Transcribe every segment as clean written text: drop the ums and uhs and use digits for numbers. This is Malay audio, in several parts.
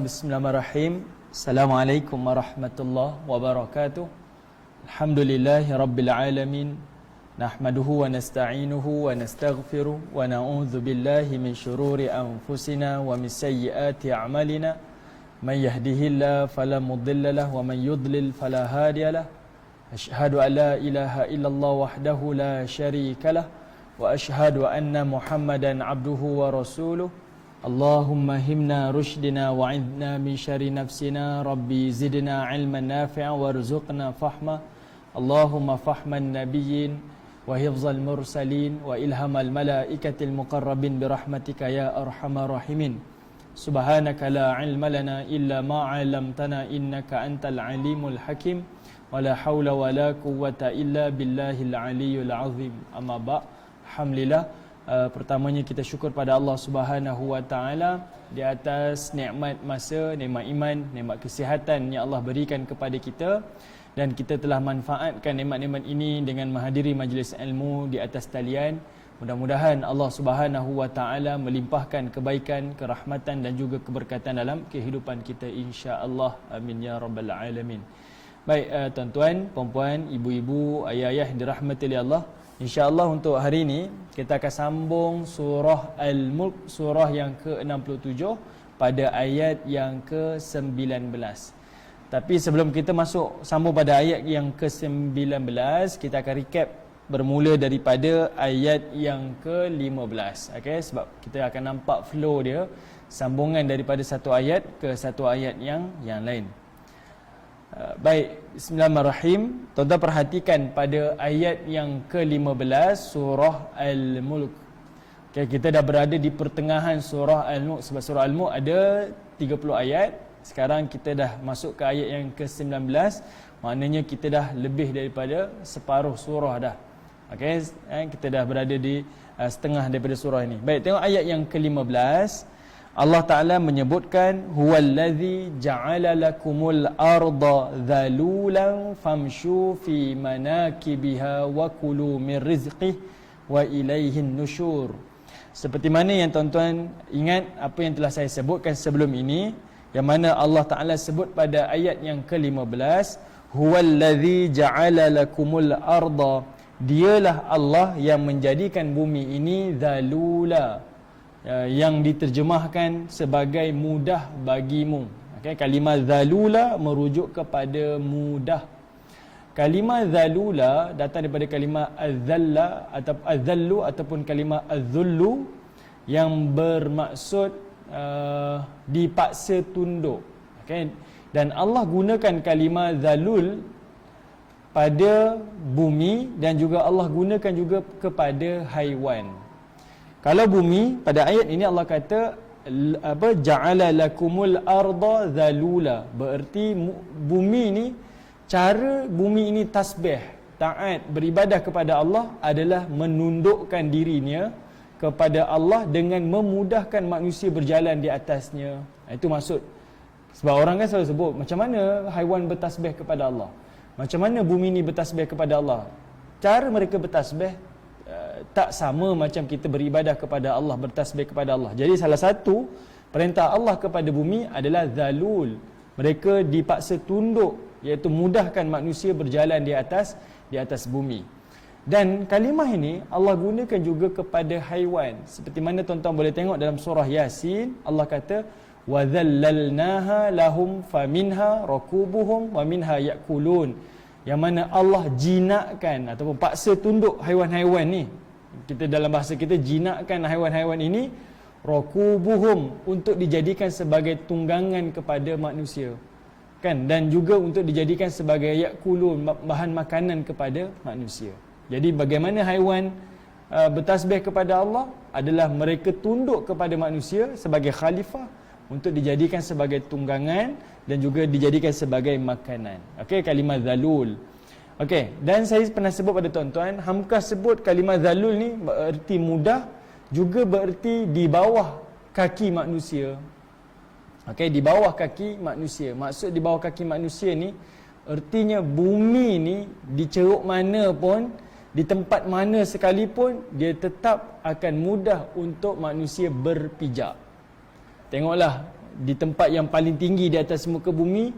Bismillahirrahmanirrahim. Assalamualaikum warahmatullahi wabarakatuh. Alhamdulillahi rabbil alamin. Nahmaduhu wa nasta'inuhu wa nastaghfiruh wa na'udzu billahi min syururi anfusina wa min sayyiati a'malina. Man yahdihillahu fala mudilla lahu wa man yudlil fala hadiya lahu. Asyhadu an la ilaha illallah wahdahu la syarika lah wa asyhadu anna Muhammadan abduhu wa rasuluh. Allahumma himna rushdina wa'idna min syari nafsina. Rabbi zidna ilman nafi'a warzuqna fahma. Allahumma fahman nabiyyin wa hifzal mursalin wa ilhamal malaikatil muqarrabin birahmatika ya arhamar rahimin. Subhanaka la ilma lana illa ma 'allamtana innaka antal alimul hakim. Wa la hawla wa la quwwata illa billahil aliyyil azim. Amma ba'. Alhamdulillah. Pertamanya kita syukur pada Allah Subhanahu wa taala di atas nikmat masa, nikmat iman, nikmat kesihatan yang Allah berikan kepada kita, dan kita telah manfaatkan nikmat-nikmat ini dengan menghadiri majlis ilmu di atas talian. Mudah-mudahan Allah Subhanahu wa taala melimpahkan kebaikan, kerahmatan dan juga keberkatan dalam kehidupan kita insya-Allah. Amin ya rabbal alamin. Baik, tuan-tuan, puan-puan, ibu-ibu, ayah-ayah yang dirahmati oleh Allah, InsyaAllah untuk hari ini kita akan sambung surah Al-Mulk, surah yang ke-67 pada ayat yang ke-19. Tapi sebelum kita sambung pada ayat yang ke-19, kita akan recap bermula daripada ayat yang ke-15. Okay? Sebab kita akan nampak flow dia, sambungan daripada satu ayat ke satu ayat yang lain. Baik, bismillahirrahmanirrahim. Tuan-tuan perhatikan pada ayat yang ke-15 surah Al-Mulk. Okay, kita dah berada di pertengahan surah Al-Mulk. Sebab surah Al-Mulk ada 30 ayat. Sekarang kita dah masuk ke ayat yang ke-19. Maknanya kita dah lebih daripada separuh surah dah. Okay, kita dah berada di setengah daripada surah ini. Baik, tengok ayat yang ke-15. Allah Ta'ala menyebutkan huwallazi ja'ala lakumul arda dhalulan famshu fi manakibiha wa kulu min rizqih wa ilaihin nusyur. Seperti mana yang tuan-tuan ingat apa yang telah saya sebutkan sebelum ini, yang mana Allah Ta'ala sebut pada ayat yang ke-15, huwallazi ja'ala lakumul arda, dialah Allah yang menjadikan bumi ini dhalula, yang diterjemahkan sebagai mudah bagimu. Okay, kalimah zalula merujuk kepada mudah. Kalimah zalula datang daripada kalimah azzalla atau azzallu ataupun kalimah azzullu yang bermaksud dipaksa tunduk. Okay, dan Allah gunakan kalimah zalul pada bumi dan juga Allah gunakan juga kepada haiwan. Kalau bumi, pada ayat ini Allah kata ja'ala lakumul arda zalula, bererti bumi ni, cara bumi ini tasbih, taat, beribadah kepada Allah adalah menundukkan dirinya kepada Allah dengan memudahkan manusia berjalan di atasnya. Itu maksud. Sebab orang kan selalu sebut macam mana haiwan bertasbih kepada Allah, macam mana bumi ni bertasbih kepada Allah. Cara mereka bertasbih tak sama macam kita beribadah kepada Allah, bertasbih kepada Allah. Jadi salah satu perintah Allah kepada bumi adalah zalul. Mereka dipaksa tunduk, iaitu mudahkan manusia berjalan di atas bumi. Dan kalimah ini Allah gunakan juga kepada haiwan. Seperti mana tuan-tuan boleh tengok dalam surah Yasin, Allah kata wa dhallalnaha lahum faminha rakubuhum wa minha yakulun. Yang mana Allah jinakkan ataupun paksa tunduk haiwan-haiwan ni. Kita dalam bahasa kita jinakkan haiwan-haiwan ini rakubuhum, untuk dijadikan sebagai tunggangan kepada manusia. Kan? Dan juga untuk dijadikan sebagai yakulun, bahan makanan kepada manusia. Jadi bagaimana haiwan bertasbih kepada Allah adalah mereka tunduk kepada manusia sebagai khalifah untuk dijadikan sebagai tunggangan dan juga dijadikan sebagai makanan. Okey, kalimah zalul. Okey, dan saya pernah sebut pada tuan-tuan, Hamka sebut kalimah zalul ni bererti mudah, juga bererti di bawah kaki manusia. Okey, di bawah kaki manusia. Maksud di bawah kaki manusia ni, ertinya bumi ni di ceruk mana pun, di tempat mana sekalipun, dia tetap akan mudah untuk manusia berpijak. Tengoklah di tempat yang paling tinggi di atas muka bumi,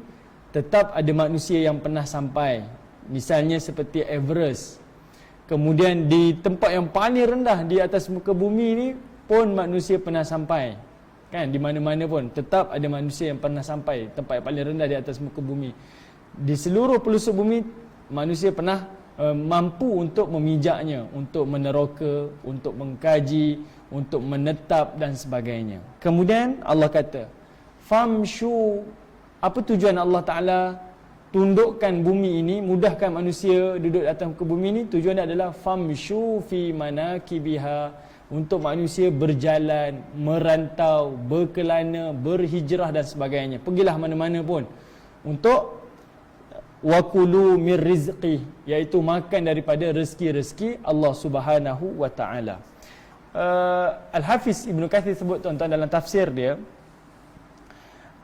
tetap ada manusia yang pernah sampai. Misalnya seperti Everest. Kemudian di tempat yang paling rendah di atas muka bumi ni pun manusia pernah sampai. Kan, di mana-mana pun tetap ada manusia yang pernah sampai tempat yang paling rendah di atas muka bumi. Di seluruh pelosok bumi manusia pernah mampu untuk memijaknya, untuk meneroka, untuk mengkaji, untuk menetap dan sebagainya. Kemudian Allah kata, famshu. Apa tujuan Allah Ta'ala tundukkan bumi ini, mudahkan manusia duduk di atas muka bumi ini? Tujuannya adalah famshu fi manakibiha, untuk manusia berjalan, merantau, berkelana, berhijrah dan sebagainya. Pergilah mana-mana pun untuk wakulu mir rizqi, iaitu makan daripada rezeki-rezeki Allah Subhanahu wa taala. Al-Hafiz Ibn Kathir sebut tuan-tuan dalam tafsir dia,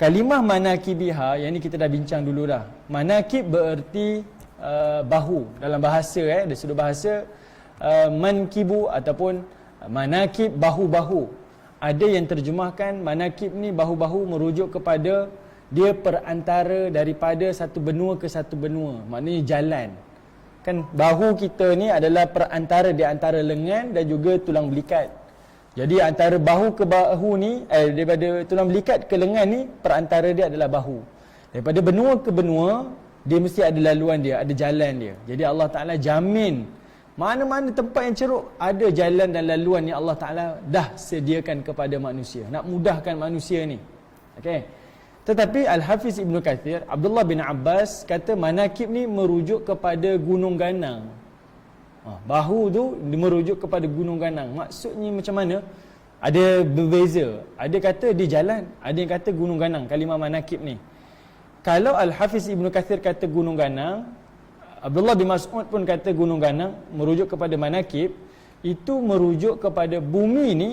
kalimah manakibiha, yang ni kita dah bincang dulu dah. Manakib bererti bahu dalam bahasa, dari sudut bahasa mankibu ataupun manakib bahu-bahu. Ada yang terjemahkan manakib ni bahu-bahu merujuk kepada dia perantara daripada satu benua ke satu benua, maknanya jalan. Kan bahu kita ni adalah perantara di antara lengan dan juga tulang belikat. Jadi antara bahu ke bahu ni, daripada tulang belikat ke lengan ni, perantara dia adalah bahu. Daripada benua ke benua, dia mesti ada laluan dia, ada jalan dia. Jadi Allah Ta'ala jamin mana-mana tempat yang ceruk, ada jalan dan laluan yang Allah Ta'ala dah sediakan kepada manusia, nak mudahkan manusia ni. Okay. Tetapi Al-Hafiz Ibn Kathir, Abdullah bin Abbas kata manakib ni merujuk kepada Gunung Ganang. Bahu tu merujuk kepada Gunung Ganang. Maksudnya macam mana? Ada berbeza. Ada kata dia jalan, ada yang kata Gunung Ganang, kalimah manakib ni. Kalau Al-Hafiz Ibn Kathir kata Gunung Ganang, Abdullah bin Mas'ud pun kata Gunung Ganang, merujuk kepada manakib. Itu merujuk kepada bumi ni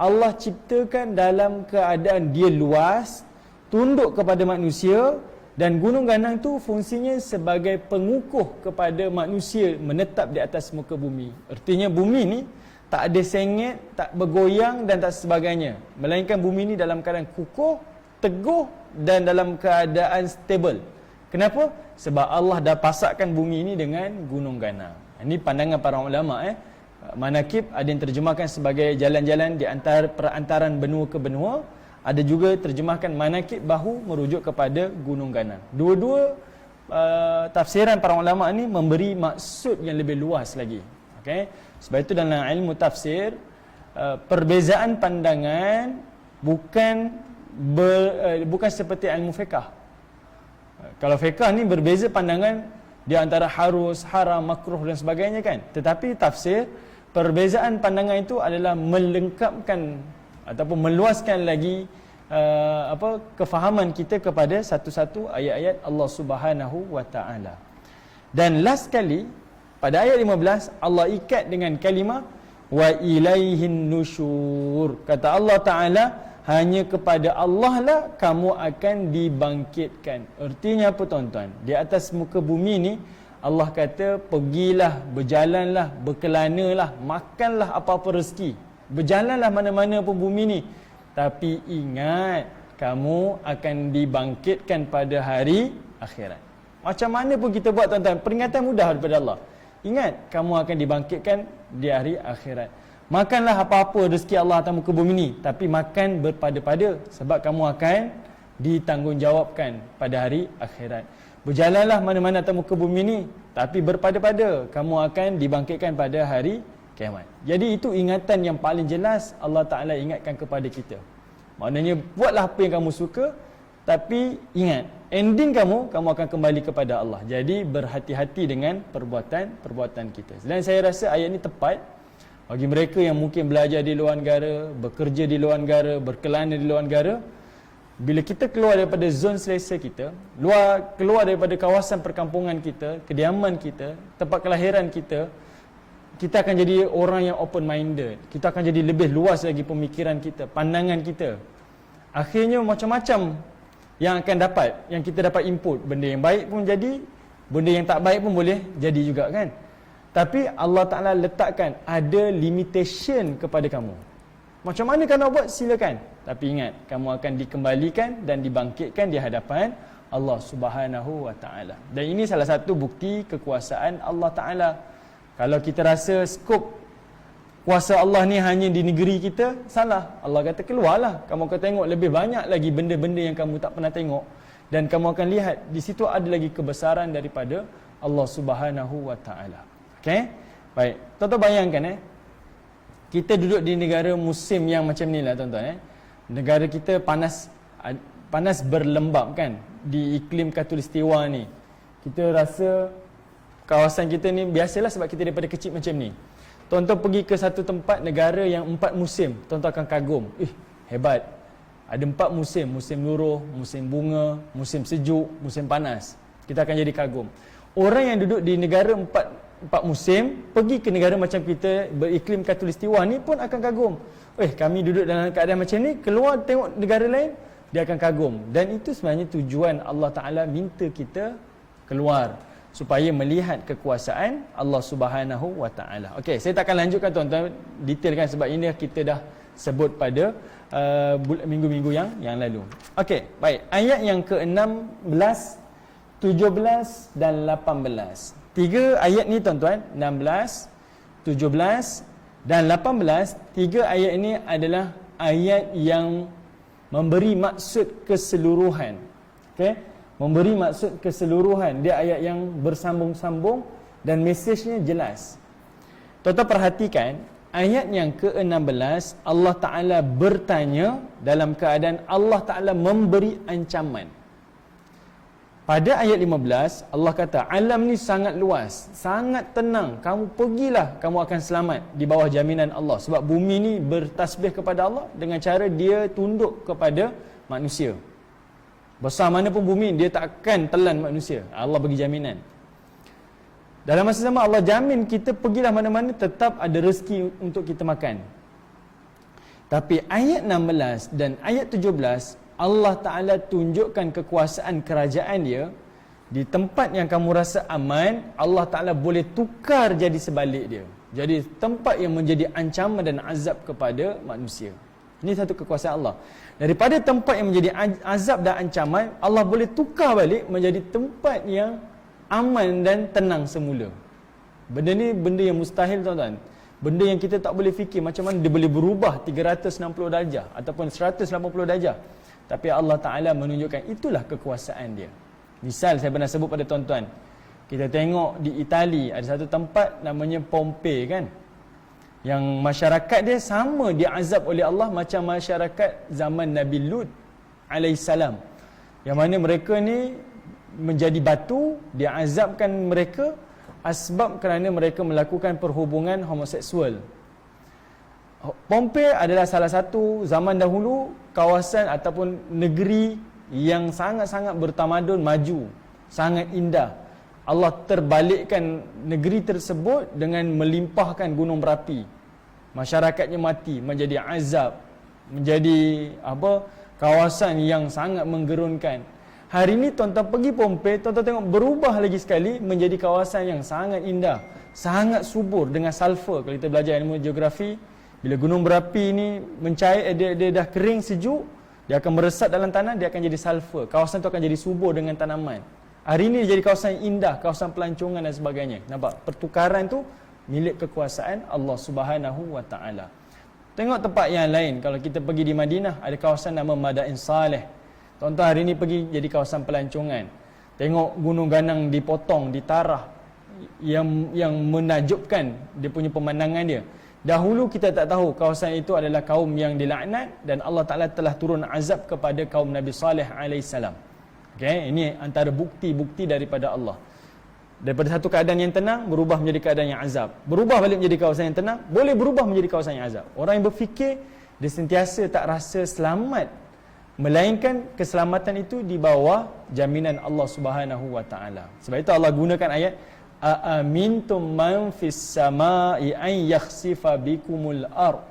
Allah ciptakan dalam keadaan dia luas, tunduk kepada manusia, dan Gunung Ganang tu fungsinya sebagai pengukuh kepada manusia menetap di atas muka bumi. Artinya bumi ni tak ada sengit, tak bergoyang dan tak sebagainya, melainkan bumi ni dalam keadaan kukuh, teguh dan dalam keadaan stable. Kenapa? Sebab Allah dah pasakkan bumi ini dengan Gunung Ganang. Ini pandangan para ulama. Manakib ada yang terjemahkan sebagai jalan-jalan di antara perantaran benua ke benua. Ada juga terjemahkan manakib bahu merujuk kepada Gunung Ganang. Dua-dua tafsiran para ulama ni memberi maksud yang lebih luas lagi. Okay? Sebab itu dalam ilmu tafsir, perbezaan pandangan bukan seperti ilmu fiqh. Kalau fiqh ni berbeza pandangan di antara harus, haram, makruh dan sebagainya kan. Tetapi tafsir, perbezaan pandangan itu adalah melengkapkan ataupun meluaskan lagi kefahaman kita kepada satu-satu ayat-ayat Allah Subhanahu wa taala. Dan last kali pada ayat 15 Allah ikat dengan kalimah wa ilaihin nusyur. Kata Allah Taala, hanya kepada Allah lah kamu akan dibangkitkan. Artinya apa tuan-tuan? Di atas muka bumi ni Allah kata pergilah, berjalanlah, berkelanalah, makanlah apa-apa rezeki, berjalanlah mana-mana pun bumi ni. Tapi ingat, kamu akan dibangkitkan pada hari akhirat. Macam mana pun kita buat tuan-tuan, peringatan mudah daripada Allah. Ingat, kamu akan dibangkitkan di hari akhirat. Makanlah apa-apa rezeki Allah atas muka bumi ni, tapi makan berpada-pada, sebab kamu akan ditanggungjawabkan pada hari akhirat. Berjalanlah mana-mana atas muka bumi ni, tapi berpada-pada, kamu akan dibangkitkan pada hari kiamat. Jadi itu ingatan yang paling jelas Allah Ta'ala ingatkan kepada kita. Maknanya buatlah apa yang kamu suka, tapi ingat, ending kamu akan kembali kepada Allah. Jadi berhati-hati dengan perbuatan kita. Dan saya rasa ayat ni tepat bagi mereka yang mungkin belajar di luar negara, bekerja di luar negara, berkelana di luar negara. Bila kita keluar daripada zon selesa kita, keluar daripada kawasan perkampungan kita, kediaman kita, tempat kelahiran kita, kita akan jadi orang yang open minded. Kita akan jadi lebih luas lagi pemikiran kita, pandangan kita. Akhirnya macam-macam yang akan dapat, yang kita dapat input. Benda yang baik pun jadi, benda yang tak baik pun boleh jadi juga kan. Tapi Allah Ta'ala letakkan ada limitation kepada kamu. Macam mana kau nak buat, silakan. Tapi ingat, kamu akan dikembalikan dan dibangkitkan di hadapan Allah Subhanahu wa taala. Dan ini salah satu bukti kekuasaan Allah Taala. Kalau kita rasa skop kuasa Allah ni hanya di negeri kita, salah. Allah kata keluarlah, kamu akan tengok lebih banyak lagi benda-benda yang kamu tak pernah tengok, dan kamu akan lihat di situ ada lagi kebesaran daripada Allah Subhanahu wa taala. Okey? Baik. Tuan-tuan bayangkan kita duduk di negara musim yang macam ni lah tuan-tuan. Negara kita panas berlembab kan, di iklim khatulistiwa ni. Kita rasa kawasan kita ni biasalah sebab kita daripada kecil macam ni. Tuan-tuan pergi ke satu tempat negara yang 4 musim, tuan-tuan akan kagum. Hebat. Ada 4 musim, musim luruh, musim bunga, musim sejuk, musim panas. Kita akan jadi kagum. Orang yang duduk di negara 4 musim, pergi ke negara macam kita beriklim khatulistiwa ni pun akan kagum. Kami duduk dalam keadaan macam ni, keluar tengok negara lain, dia akan kagum. Dan itu sebenarnya tujuan Allah Ta'ala minta kita keluar, supaya melihat kekuasaan Allah Subhanahu wa taala. Okey, saya tak akan lanjutkan tuan-tuan detailkan sebab ini kita dah sebut pada minggu-minggu yang lalu. Okey, baik. Ayat yang ke-16, 17 dan 18. 3 ayat ni tuan-tuan, 16, 17 dan 18. 3 ayat ini adalah ayat yang memberi maksud keseluruhan. Okey? Memberi maksud keseluruhan. Dia ayat yang bersambung-sambung dan mesejnya jelas. Tuan-tuan perhatikan, ayat yang ke-16, Allah Ta'ala bertanya dalam keadaan Allah Ta'ala memberi ancaman. Pada ayat 15, Allah kata, alam ni sangat luas, sangat tenang, kamu pergilah, kamu akan selamat di bawah jaminan Allah. Sebab bumi ni bertasbih kepada Allah dengan cara dia tunduk kepada manusia. Besar mana pun bumi, dia tak akan telan manusia. Allah bagi jaminan. Dalam masa sama Allah jamin kita pergilah mana-mana tetap ada rezeki untuk kita makan. Tapi ayat 16 dan ayat 17, Allah Ta'ala tunjukkan kekuasaan kerajaan dia. Di tempat yang kamu rasa aman, Allah Ta'ala boleh tukar jadi sebalik dia. Jadi tempat yang menjadi ancaman dan azab kepada manusia. Ini satu kekuasaan Allah. Daripada tempat yang menjadi azab dan ancaman, Allah boleh tukar balik menjadi tempat yang aman dan tenang semula. Benda ni benda yang mustahil tuan-tuan. Benda yang kita tak boleh fikir macam mana dia boleh berubah 360 darjah ataupun 180 darjah. Tapi Allah Ta'ala menunjukkan itulah kekuasaan dia. Misal saya pernah sebut pada tuan-tuan, kita tengok di Itali ada satu tempat namanya Pompei kan, yang masyarakat dia sama diazab oleh Allah macam masyarakat zaman Nabi Lut alaihissalam, yang mana mereka ni menjadi batu, diazabkan mereka asbab kerana mereka melakukan perhubungan homoseksual. Pompei adalah salah satu zaman dahulu kawasan ataupun negeri yang sangat-sangat bertamadun, maju, sangat indah. Allah terbalikkan negeri tersebut dengan melimpahkan gunung berapi. Masyarakatnya mati, menjadi azab, menjadi kawasan yang sangat menggerunkan. Hari ini tuan-tuan pergi Pompei, tuan-tuan tengok berubah lagi sekali menjadi kawasan yang sangat indah, sangat subur dengan sulfur. Kalau kita belajar ilmu geografi, bila gunung berapi ini mencair, dia dah kering sejuk, dia akan meresap dalam tanah, dia akan jadi sulfur. Kawasan itu akan jadi subur dengan tanaman. Hari ini dia jadi kawasan indah, kawasan pelancongan dan sebagainya. Nampak? Pertukaran tu milik kekuasaan Allah Subhanahu wa taala. Tengok tempat yang lain, kalau kita pergi di Madinah, ada kawasan nama Madain Saleh. Tuan-tuan hari ini pergi jadi kawasan pelancongan. Tengok gunung ganang dipotong, ditarah, yang menakjubkan dia punya pemandangan dia. Dahulu kita tak tahu kawasan itu adalah kaum yang dilaknat dan Allah Ta'ala telah turun azab kepada kaum Nabi Saleh alaihissalam. Okay? Ini antara bukti-bukti daripada Allah. Daripada satu keadaan yang tenang berubah menjadi keadaan yang azab. Berubah balik menjadi kawasan yang tenang, boleh berubah menjadi kawasan yang azab. Orang yang berfikir dia sentiasa tak rasa selamat, melainkan keselamatan itu di bawah jaminan Allah Subhanahu wa taala. Sebab itu Allah gunakan ayat Aamintum man fis samai an yakhsifa bikumul ard.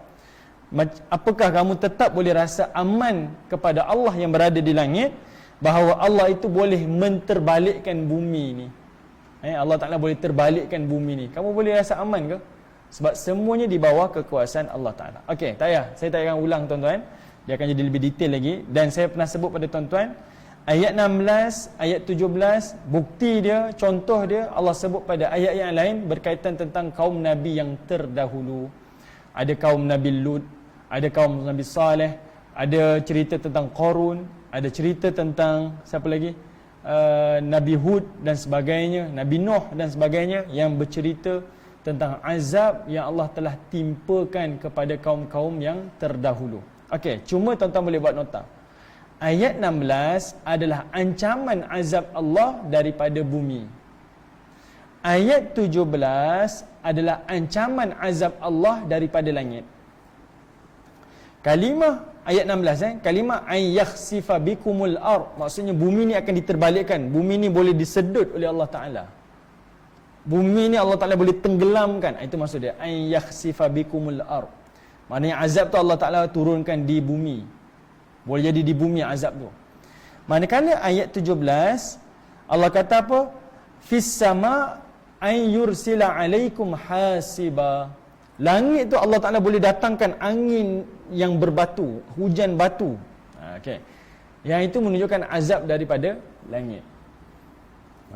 Apakah kamu tetap boleh rasa aman kepada Allah yang berada di langit, bahawa Allah itu boleh menterbalikkan bumi ni? Allah Ta'ala boleh terbalikkan bumi ni. Kamu boleh rasa aman ke? Sebab semuanya di bawah kekuasaan Allah Ta'ala. Okey, tak payah. Saya tak akan ulang tuan-tuan. Dia akan jadi lebih detail lagi. Dan saya pernah sebut pada tuan-tuan, ayat 16, ayat 17, bukti dia, contoh dia, Allah sebut pada ayat yang lain berkaitan tentang kaum Nabi yang terdahulu. Ada kaum Nabi Lut, ada kaum Nabi Saleh, ada cerita tentang Qarun, ada cerita tentang siapa lagi? Nabi Hud dan sebagainya, Nabi Nuh dan sebagainya, yang bercerita tentang azab yang Allah telah timpakan kepada kaum-kaum yang terdahulu. Okey, cuma tuan-tuan boleh buat nota. Ayat 16 adalah ancaman azab Allah daripada bumi. Ayat 17 adalah ancaman azab Allah daripada langit. Kalimah ayat 16 kalimah ay yakhsifa bikumul ard, maksudnya bumi ni akan diterbalikkan. Bumi ni boleh disedut oleh Allah Taala. Bumi ni Allah Taala boleh tenggelamkan. Itu maksud dia, ay yakhsifa bikumul ard. Maknanya azab tu Allah Taala turunkan di bumi. Boleh jadi di bumi azab tu. Manakala ayat 17 Allah kata apa? Fis sama ay yursila alaikum hasiba. Langit tu Allah Ta'ala boleh datangkan angin yang berbatu, hujan batu. Okey. Yang itu menunjukkan azab daripada langit.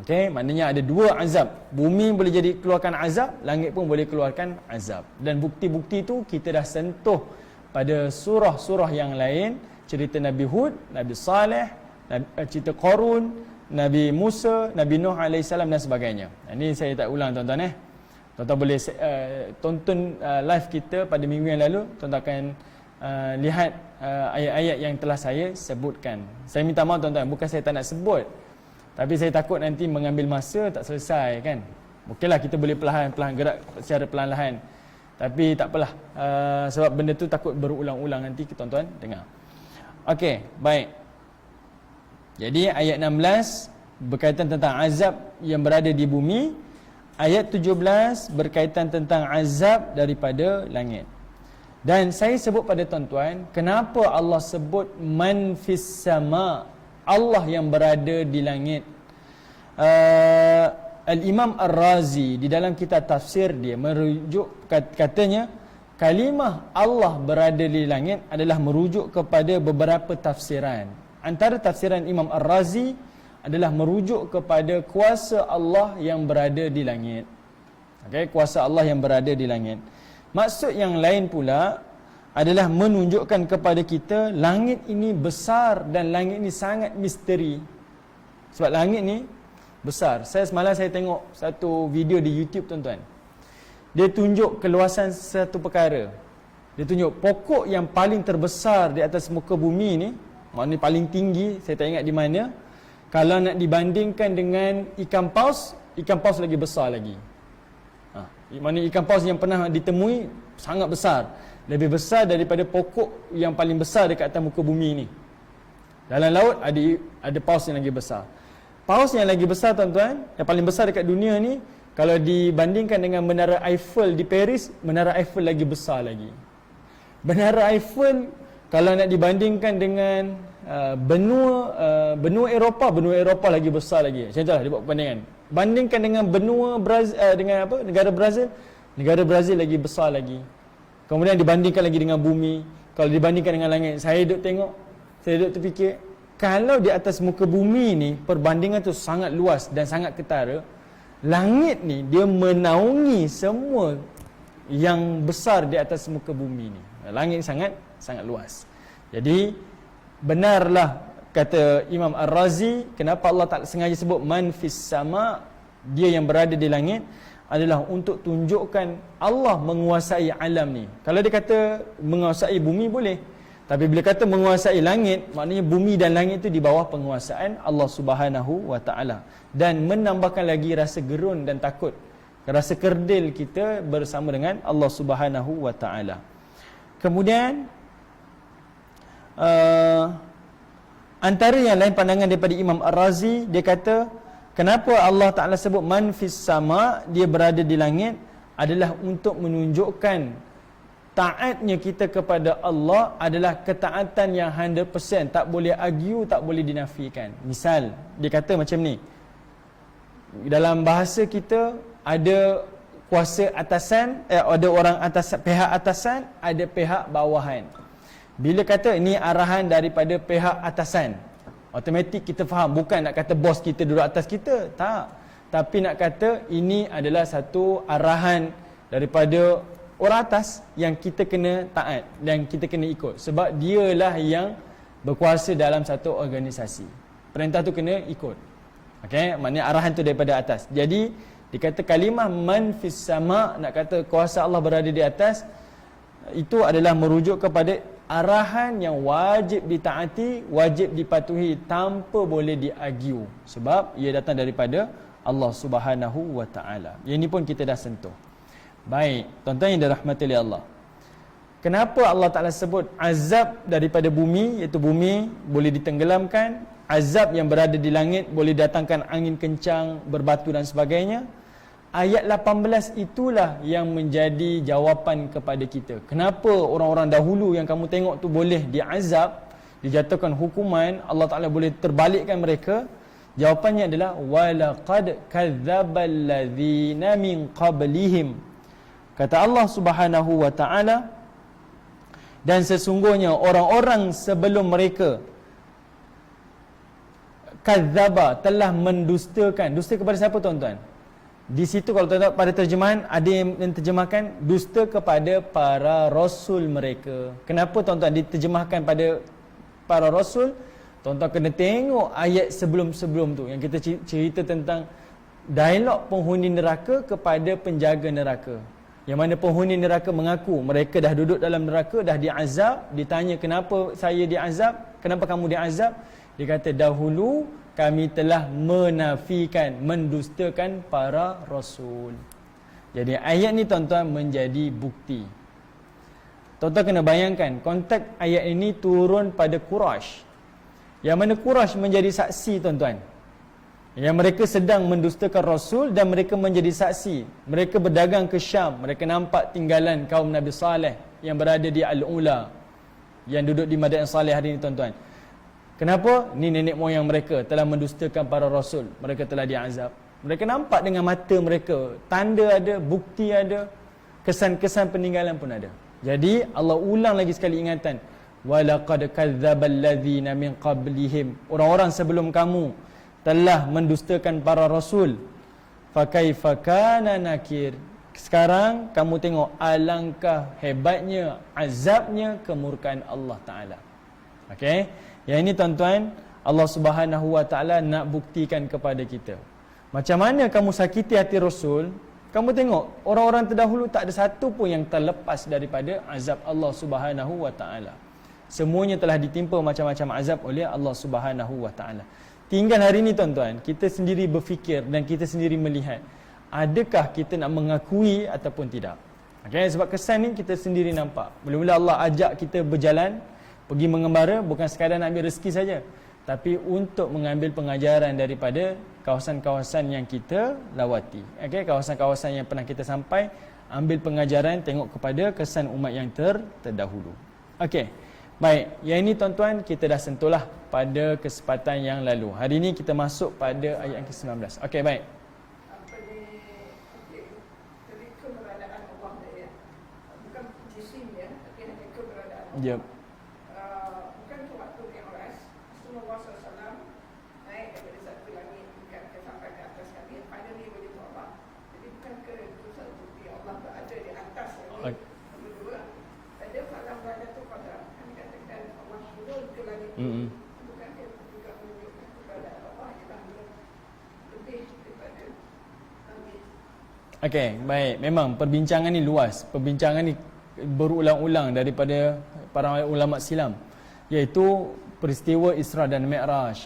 Okey, maknanya ada dua azab. Bumi boleh jadi keluarkan azab, langit pun boleh keluarkan azab. Dan bukti-bukti tu kita dah sentuh pada surah-surah yang lain, cerita Nabi Hud, Nabi Saleh, cerita Qarun, Nabi Musa, Nabi Nuh AS dan sebagainya. Ini saya tak ulang tuan-tuan. Tuan-tuan boleh tonton live kita pada minggu yang lalu. Tuan-tuan akan lihat ayat-ayat yang telah saya sebutkan. Saya minta maaf tuan-tuan, bukan saya tak nak sebut, tapi saya takut nanti mengambil masa tak selesai kan. Okeylah, kita boleh perlahan-lahan gerak secara perlahan-lahan. Tapi tak apalah, sebab benda tu takut berulang-ulang nanti tuan-tuan dengar. Okey, baik. Jadi ayat 16 berkaitan tentang azab yang berada di bumi. Ayat 17 berkaitan tentang azab daripada langit. Dan saya sebut pada tuan-tuan, kenapa Allah sebut man fis sama, Allah yang berada di langit. Al-Imam Ar-Razi di dalam kitab tafsir dia merujuk, katanya kalimah Allah berada di langit adalah merujuk kepada beberapa tafsiran. Antara tafsiran Imam Ar-Razi adalah merujuk kepada kuasa Allah yang berada di langit. Okey, kuasa Allah yang berada di langit. Maksud yang lain pula adalah menunjukkan kepada kita langit ini besar dan langit ini sangat misteri. Sebab langit ni besar. Semalam saya tengok satu video di YouTube tuan-tuan. Dia tunjuk keluasan satu perkara. Dia tunjuk pokok yang paling terbesar di atas muka bumi ni, maknanya paling tinggi, saya tak ingat di mana. Kalau nak dibandingkan dengan ikan paus lagi besar lagi. Maknanya ikan paus yang pernah ditemui sangat besar. Lebih besar daripada pokok yang paling besar dekat atas muka bumi ni. Dalam laut ada paus yang lagi besar. Paus yang lagi besar tuan-tuan, yang paling besar dekat dunia ni, kalau dibandingkan dengan Menara Eiffel di Paris, Menara Eiffel lagi besar lagi. Menara Eiffel kalau nak dibandingkan dengan benua Eropah lagi besar lagi. Macam itulah dia buat perbandingan. Bandingkan dengan negara Brazil, negara Brazil lagi besar lagi. Kemudian dibandingkan lagi dengan bumi, kalau dibandingkan dengan langit, saya duduk tengok, saya duduk terfikir, kalau di atas muka bumi ni perbandingan tu sangat luas dan sangat ketara, langit ni dia menaungi semua yang besar di atas muka bumi ni. Langit sangat luas. Jadi benarlah kata Imam Ar-Razi, kenapa Allah tak sengaja sebut man fis sama, dia yang berada di langit, adalah untuk tunjukkan Allah menguasai alam ni. Kalau dia kata menguasai bumi boleh, tapi bila kata menguasai langit, maknanya bumi dan langit itu di bawah penguasaan Allah Subhanahu wa taala, dan menambahkan lagi rasa gerun dan takut, rasa kerdil kita bersama dengan Allah Subhanahu wa taala. Kemudian antara yang lain pandangan daripada Imam Ar-Razi, dia kata kenapa Allah Ta'ala sebut man fis sama, dia berada di langit, adalah untuk menunjukkan taatnya kita kepada Allah adalah ketaatan yang 100%, tak boleh argue, tak boleh dinafikan. Misal, dia kata macam ni, dalam bahasa kita ada kuasa atasan, ada orang atas, pihak atasan, ada pihak bawahan. Bila kata ini arahan daripada pihak atasan, automatik kita faham, bukan nak kata bos kita duduk atas kita, tak. Tapi nak kata ini adalah satu arahan daripada orang atas yang kita kena taat dan kita kena ikut, sebab dialah yang berkuasa dalam satu organisasi. Perintah tu kena ikut. Okey, maknanya arahan tu daripada atas. Jadi dikata kalimah man fis sama, nak kata kuasa Allah berada di atas, itu adalah merujuk kepada arahan yang wajib ditaati, wajib dipatuhi tanpa boleh diargue, sebab ia datang daripada Allah Subhanahu wa taala. Yang ini pun kita dah sentuh. Baik, tuan-tuan yang dirahmati oleh Allah. Kenapa Allah Taala sebut azab daripada bumi, iaitu bumi boleh ditenggelamkan, azab yang berada di langit boleh datangkan angin kencang, berbatu dan sebagainya. Ayat 18 itulah yang menjadi jawapan kepada kita. Kenapa orang-orang dahulu yang kamu tengok tu boleh diazab, dijatuhkan hukuman, Allah Taala boleh terbalikkan mereka? Jawapannya adalah walaqad kadzdzabal ladzina min qablihim. Kata Allah Subhanahu wa taala, dan sesungguhnya orang-orang sebelum mereka kadzdzaba, telah mendustakan. Dusta kepada siapa tuan-tuan? Di situ kalau tuan-tuan pada terjemahan ada yang terjemahkan dusta kepada para rasul mereka. Kenapa tuan-tuan diterjemahkan pada para rasul? Tuan-tuan kena tengok ayat sebelum-sebelum tu yang kita cerita tentang dialog penghuni neraka kepada penjaga neraka. Yang mana penghuni neraka mengaku mereka dah duduk dalam neraka, dah diazab. Ditanya, kenapa saya diazab? Kenapa kamu diazab? Dia kata, dahulu kami telah menafikan, mendustakan para rasul. Jadi ayat ni tuan-tuan menjadi bukti. Tuan-tuan kena bayangkan, konteks ayat ini turun pada Quraisy, yang mana Quraisy menjadi saksi tuan-tuan. Yang mereka sedang mendustakan Rasul dan mereka menjadi saksi. Mereka berdagang ke Syam, mereka nampak tinggalan kaum Nabi Saleh yang berada di Al-Ula, yang duduk di Madain Saleh hari ini tuan-tuan. Kenapa? Ni nenek moyang mereka telah mendustakan para Rasul, mereka telah diazab. Mereka nampak dengan mata mereka, tanda ada, bukti ada, kesan-kesan peninggalan pun ada. Jadi Allah ulang lagi sekali ingatan, walaqad kadzdzabal ladzina min qablihim, orang-orang sebelum kamu telah mendustakan para rasul. Fakaifa kana nakir, sekarang kamu tengok alangkah hebatnya, azabnya, kemurkaan Allah Taala. Okey, yang ini tuan-tuan, Allah Subhanahu wa taala nak buktikan kepada kita, macam mana kamu sakiti hati rasul. Kamu tengok orang-orang terdahulu tak ada satu pun yang terlepas daripada azab Allah Subhanahu wa taala. Semuanya telah ditimpa macam-macam azab oleh Allah Subhanahu wa taala. Tinggal hari ini tuan-tuan, kita sendiri berfikir dan kita sendiri melihat, adakah kita nak mengakui ataupun tidak. Okay, sebab kesan ni kita sendiri nampak. Mula-mula Allah ajak kita berjalan, pergi mengembara, bukan sekadar nak ambil rezeki saja, tapi untuk mengambil pengajaran daripada kawasan-kawasan yang kita lawati. Okay, kawasan-kawasan yang pernah kita sampai, ambil pengajaran, tengok kepada kesan umat yang terdahulu. Okey, baik, yang ini tuan-tuan kita dah sentuhlah pada kesempatan yang lalu. Hari ini kita masuk pada ayat yang ke-19. Okey, baik. Apa ni? Okey. Jadi keberadaan Allah dia, bukan jisimnya, tapi hanya keberadaan Allah. Yep. Bukan waktu Mi'raj, Rasulullah SAW naik daripada satu langit ke sampai ke atas langit, finally boleh Allah. Jadi bukan ke itu satu bukti Allah berada di atas langit. Kedua, ada falam berada tu pada kami katakan Allah turun ke langit. Bukan dia juga menunjukkan keberadaan Allah ialah lebih daripada langit. Okey, baik. Memang perbincangan ni luas. Perbincangan ni berulang-ulang daripada para ulama silam, iaitu peristiwa Isra dan Mi'raj,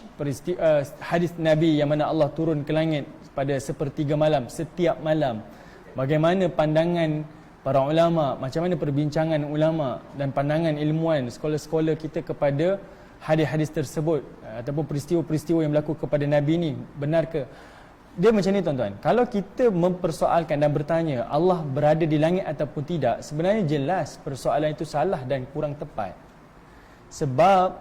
hadis Nabi yang mana Allah turun ke langit pada sepertiga malam, setiap malam. Bagaimana pandangan para ulama, macam mana perbincangan ulama dan pandangan ilmuwan sekolah-sekolah kita kepada hadis-hadis tersebut, ataupun peristiwa-peristiwa yang berlaku kepada Nabi ni, benar ke? Dia macam ni tuan-tuan, kalau kita mempersoalkan dan bertanya Allah berada di langit ataupun tidak, sebenarnya jelas persoalan itu salah dan kurang tepat. Sebab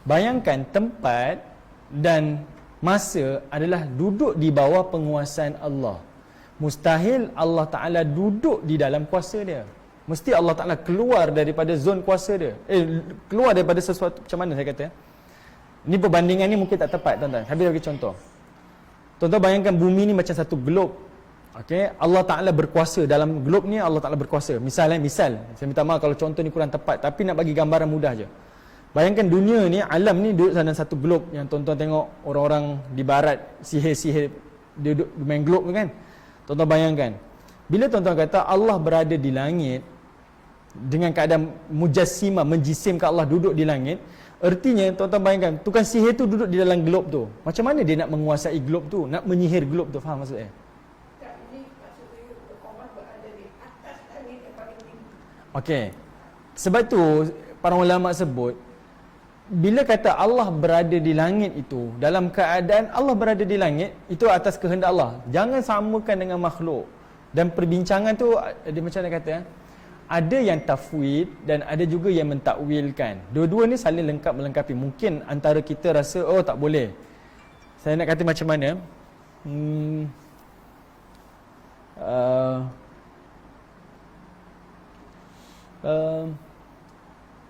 bayangkan tempat dan masa adalah duduk di bawah penguasaan Allah. Mustahil Allah Ta'ala duduk di dalam kuasa dia. Mesti Allah Ta'ala keluar daripada zon kuasa dia. Keluar daripada sesuatu. Macam mana saya kata? Ni perbandingan ni mungkin tak tepat, tuan-tuan. Saya bagi contoh. Tuan-tuan bayangkan bumi ni macam satu globe. Okey, Allah Ta'ala berkuasa dalam globe ni. Allah Ta'ala berkuasa. Misal, saya minta maaf kalau contoh ni kurang tepat, tapi nak bagi gambaran mudah je. Bayangkan dunia ni, alam ni duduk dalam satu globe. Yang tuan-tuan tengok orang-orang di barat sihir-sihir dia duduk main globe kan. Tuan-tuan bayangkan, bila tuan-tuan kata Allah berada di langit dengan keadaan mujassimah, menjisimkan Allah duduk di langit, ertinya tuan-tuan bayangkan tukang sihir tu duduk di dalam globe tu. Macam mana dia nak menguasai globe tu, nak menyihir globe tu? Faham maksud saya? Tak, ini maksudnya Allah berada di atas langit yang paling tinggi. Okey. Sebab tu para ulama sebut, bila kata Allah berada di langit itu, dalam keadaan Allah berada di langit, itu atas kehendak Allah. Jangan samakan dengan makhluk. Dan perbincangan tu, dia macam mana kata, ada yang tafwid dan ada juga yang mentakwilkan. Dua-dua ni saling lengkap melengkapi. Mungkin antara kita rasa, oh tak boleh. Saya nak kata macam mana?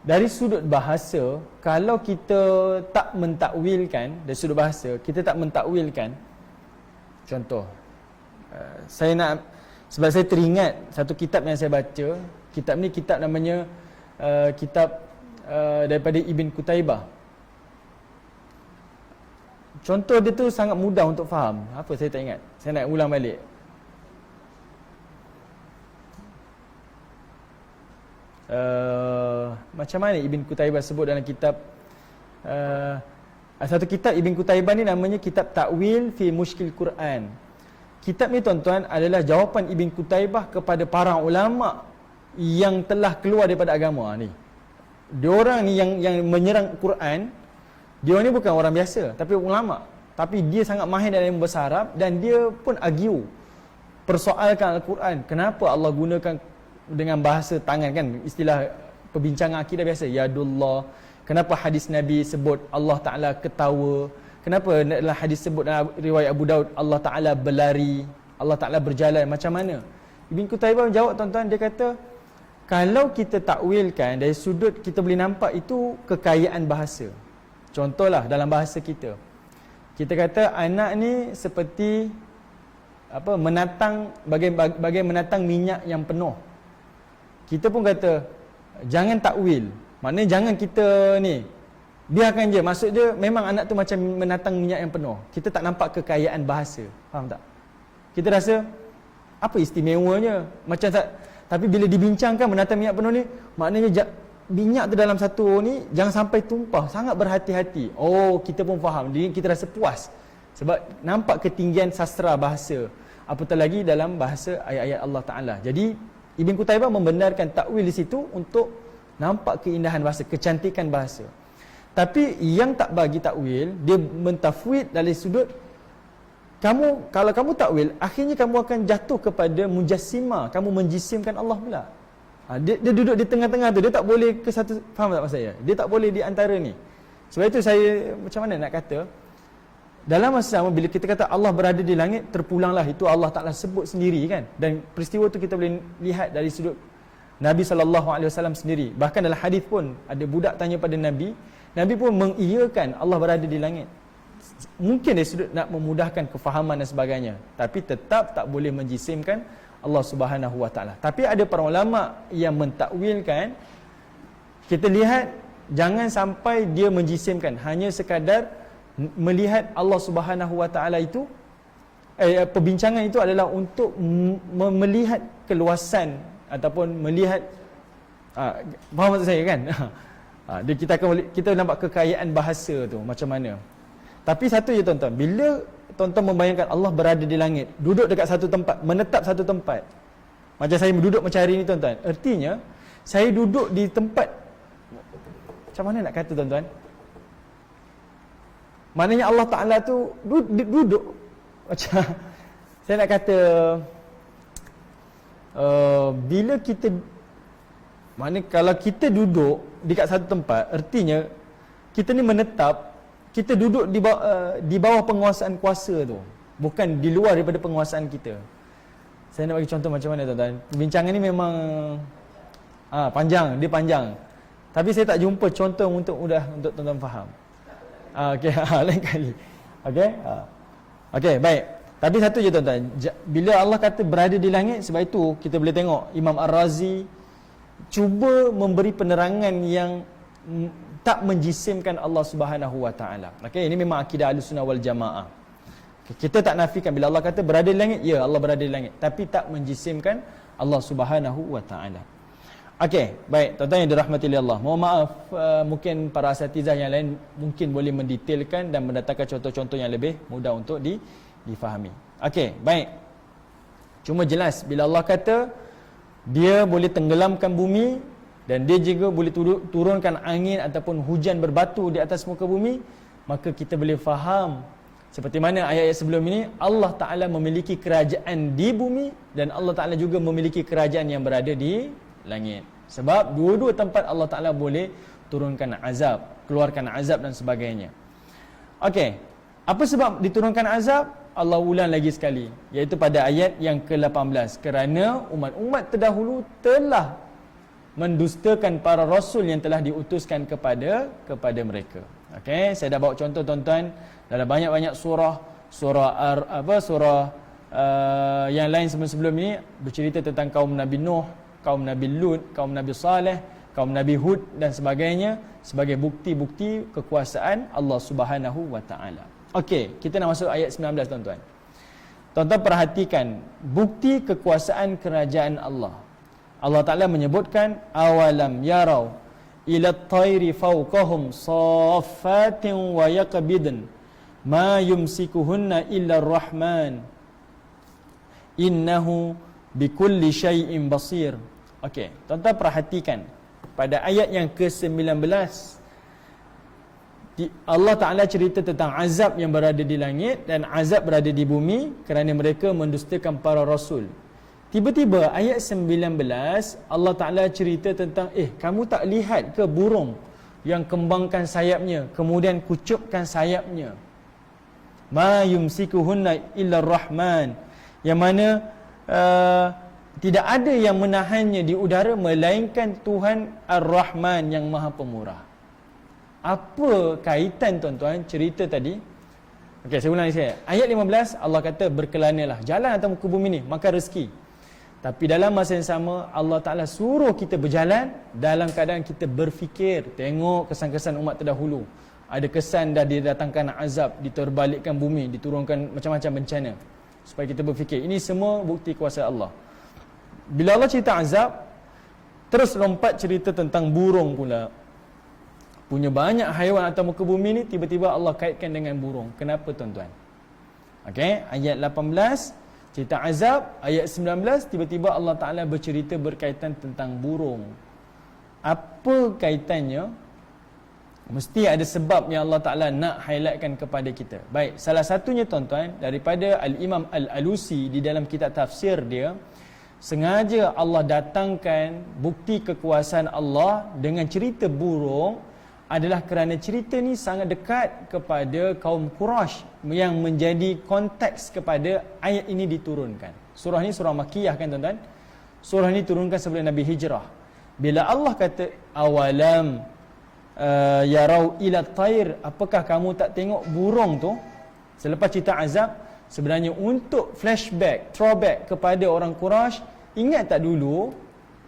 Dari sudut bahasa, kalau kita tak mentakwilkan, dari sudut bahasa, kita tak mentakwilkan. Contoh, saya nak, sebab saya teringat satu kitab yang saya baca. Kitab ni kitab namanya kitab daripada Ibn Qutaibah. Contoh dia tu sangat mudah untuk faham. Apa saya tak ingat. Saya nak ulang balik. Macam mana Ibn Qutaibah sebut dalam kitab satu kitab Ibn Qutaibah ni namanya kitab Ta'wil fi Mushkil Quran. Kitab ni tuan-tuan adalah jawapan Ibn Qutaibah kepada para ulama yang telah keluar daripada agama ni. Diorang ni yang menyerang Quran, dia ni bukan orang biasa tapi ulama, tapi dia sangat mahir dalam bahasa Arab dan dia pun argue, persoalkan Al-Quran. Kenapa Allah gunakan dengan bahasa tangan, kan, istilah perbincangan akidah biasa, yadullah. Kenapa hadis Nabi sebut Allah Ta'ala ketawa? Kenapa dalam hadis sebut dalam riwayat Abu Daud Allah Ta'ala berlari, Allah Ta'ala berjalan? Macam mana? Ibn Qutaibah menjawab, tuan-tuan, dia kata kalau kita takwilkan dari sudut, kita boleh nampak itu kekayaan bahasa. Contohlah dalam bahasa kita, kita kata anak ni seperti apa, menatang, bagai menatang minyak yang penuh. Kita pun kata jangan takwil, maknanya jangan kita ni, biarkan je. Maksud dia memang anak tu macam menatang minyak yang penuh. Kita tak nampak kekayaan bahasa. Faham tak? Kita rasa apa istimewanya, macam tak. Tapi bila dibincangkan menatang minyak penuh ni, maknanya minyak tu dalam satu ni jangan sampai tumpah, sangat berhati-hati. Oh, kita pun faham, kita rasa puas sebab nampak ketinggian sastra bahasa, apatah lagi dalam bahasa ayat-ayat Allah Ta'ala. Jadi Ibn Qutaibah membenarkan takwil di situ untuk nampak keindahan bahasa, kecantikan bahasa. Tapi yang tak bagi takwil, dia mentafwid dari sudut, kalau kamu takwil, akhirnya kamu akan jatuh kepada mujassimah, kamu menjisimkan Allah pula. Dia duduk di tengah-tengah tu, dia tak boleh ke satu, faham tak maksud saya? Dia tak boleh di antara ni. Sebab itu saya macam mana nak kata, dalam masa sama bila kita kata Allah berada di langit, terpulanglah itu Allah Ta'ala sebut sendiri, kan. Dan peristiwa tu kita boleh lihat dari sudut Nabi SAW sendiri. Bahkan dalam hadis pun ada budak tanya pada Nabi, Nabi pun mengiyakan Allah berada di langit. Mungkin dari sudut nak memudahkan kefahaman dan sebagainya, tapi tetap tak boleh menjisimkan Allah Subhanahu Wa Ta'ala. Tapi ada para ulama yang mentakwilkan, kita lihat jangan sampai dia menjisimkan, hanya sekadar melihat Allah Subhanahu Wa Ta'ala itu, perbincangan itu adalah untuk melihat keluasan ataupun melihat, faham maksud saya, kan? Kita nampak kekayaan bahasa tu macam mana. Tapi satu je, tuan-tuan, bila tuan-tuan membayangkan Allah berada di langit, duduk dekat satu tempat, menetap satu tempat, macam saya duduk macam hari ni, tuan-tuan, artinya saya duduk di tempat, macam mana nak kata, tuan-tuan, maknanya Allah Ta'ala tu duduk macam saya nak kata, bila kita, maknanya kalau kita duduk dekat satu tempat, artinya kita ni menetap, kita duduk di bawah penguasaan kuasa tu, bukan di luar daripada penguasaan kita. Saya nak bagi contoh macam mana tuan-tuan. Bincangan ni memang panjang, dia panjang. Tapi saya tak jumpa contoh untuk tuan-tuan faham. Okey, lain kali. Okey. Okey, baik. Tapi satu je tuan-tuan. Bila Allah kata berada di langit, sebab itu kita boleh tengok Imam Ar-Razi cuba memberi penerangan yang tak menjisimkan Allah Subhanahu Wa Taala. Okey, ini memang akidah Ahlussunnah wal Jamaah. Okay, kita tak nafikan bila Allah kata berada di langit, ya Allah berada di langit, tapi tak menjisimkan Allah Subhanahu Wa Taala. Okey, baik tuan-tuan yang dirahmati oleh Allah. Mohon maaf, mungkin para asatizah yang lain mungkin boleh mendetailkan dan mendatangkan contoh-contoh yang lebih mudah untuk difahami. Okey, baik. Cuma jelas bila Allah kata dia boleh tenggelamkan bumi dan dia juga boleh turunkan angin ataupun hujan berbatu di atas muka bumi, maka kita boleh faham seperti mana ayat-ayat sebelum ini, Allah Ta'ala memiliki kerajaan di bumi dan Allah Ta'ala juga memiliki kerajaan yang berada di langit. Sebab dua-dua tempat Allah Ta'ala boleh turunkan azab, keluarkan azab dan sebagainya. Okey, apa sebab diturunkan azab? Allah ulang lagi sekali, iaitu pada ayat yang ke-18. Kerana umat-umat terdahulu telah mendustakan para rasul yang telah diutuskan kepada mereka. Okey, saya dah bawa contoh tuan-tuan dalam banyak-banyak surah yang lain sebelum ini bercerita tentang kaum Nabi Nuh, kaum Nabi Lut, kaum Nabi Saleh, kaum Nabi Hud dan sebagainya sebagai bukti-bukti kekuasaan Allah Subhanahu Wa Taala. Okey, kita nak masuk ayat 19 tuan-tuan. Tuan-tuan perhatikan bukti kekuasaan kerajaan Allah. Allah Ta'ala menyebutkan awalam yarau ila at-tayri fawqahum saffatin wa yaqbidun ma yumsikuhunna illa ar-rahman innahu bikulli syai'in basir. Okey, tuan-tuan perhatikan pada ayat yang ke-19 Allah Ta'ala cerita tentang azab yang berada di langit dan azab berada di bumi kerana mereka mendustakan para rasul. Tiba-tiba ayat 19 Allah Ta'ala cerita tentang kamu tak lihat ke burung yang kembangkan sayapnya kemudian kucupkan sayapnya, ma yumsikuhunna illa ar-rahman, yang mana tidak ada yang menahannya di udara melainkan Tuhan Ar-Rahman yang Maha Pemurah. Apa kaitan tuan-tuan cerita tadi? Okey, saya ulang lagi. Ayat 15 Allah kata berkelanalah jalan atas muka bumi ni maka rezeki. Tapi dalam masa yang sama Allah Ta'ala suruh kita berjalan dalam keadaan kita berfikir. Tengok kesan-kesan umat terdahulu. Ada kesan dah didatangkan azab, diterbalikkan bumi, diturunkan macam-macam bencana. Supaya kita berfikir. Ini semua bukti kuasa Allah. Bila Allah cerita azab, terus lompat cerita tentang burung pula. Punya banyak haiwan atas muka bumi ni, tiba-tiba Allah kaitkan dengan burung. Kenapa tuan-tuan? Okey, ayat 18 cerita azab, ayat 19 tiba-tiba Allah Ta'ala bercerita berkaitan tentang burung. Apa kaitannya? Mesti ada sebab yang Allah Ta'ala nak highlightkan kepada kita. Baik, salah satunya tuan-tuan daripada Al-Imam Al-Alusi di dalam kitab tafsir dia, sengaja Allah datangkan bukti kekuasaan Allah dengan cerita burung adalah kerana cerita ni sangat dekat kepada kaum Quraisy yang menjadi konteks kepada ayat ini diturunkan. Surah ni surah Makkiyah kan tuan-tuan? Surah ni turunkan sebelum Nabi hijrah. Bila Allah kata awalam yarau ila tayr, apakah kamu tak tengok burung tu? Selepas cerita azab, sebenarnya untuk flashback, throwback kepada orang Quraisy, ingat tak dulu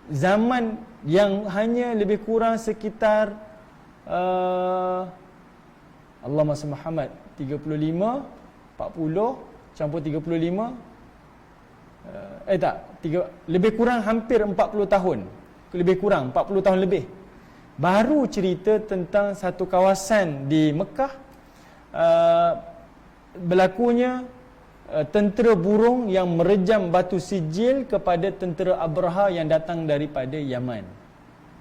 zaman yang hanya lebih kurang sekitar Allah masa Muhammad 35 40 campur 35 lebih kurang hampir 40 tahun, lebih kurang 40 tahun lebih baru cerita tentang satu kawasan di Mekah berlakunya tentera burung yang merejam batu sijil kepada tentera Abraha yang datang daripada Yaman.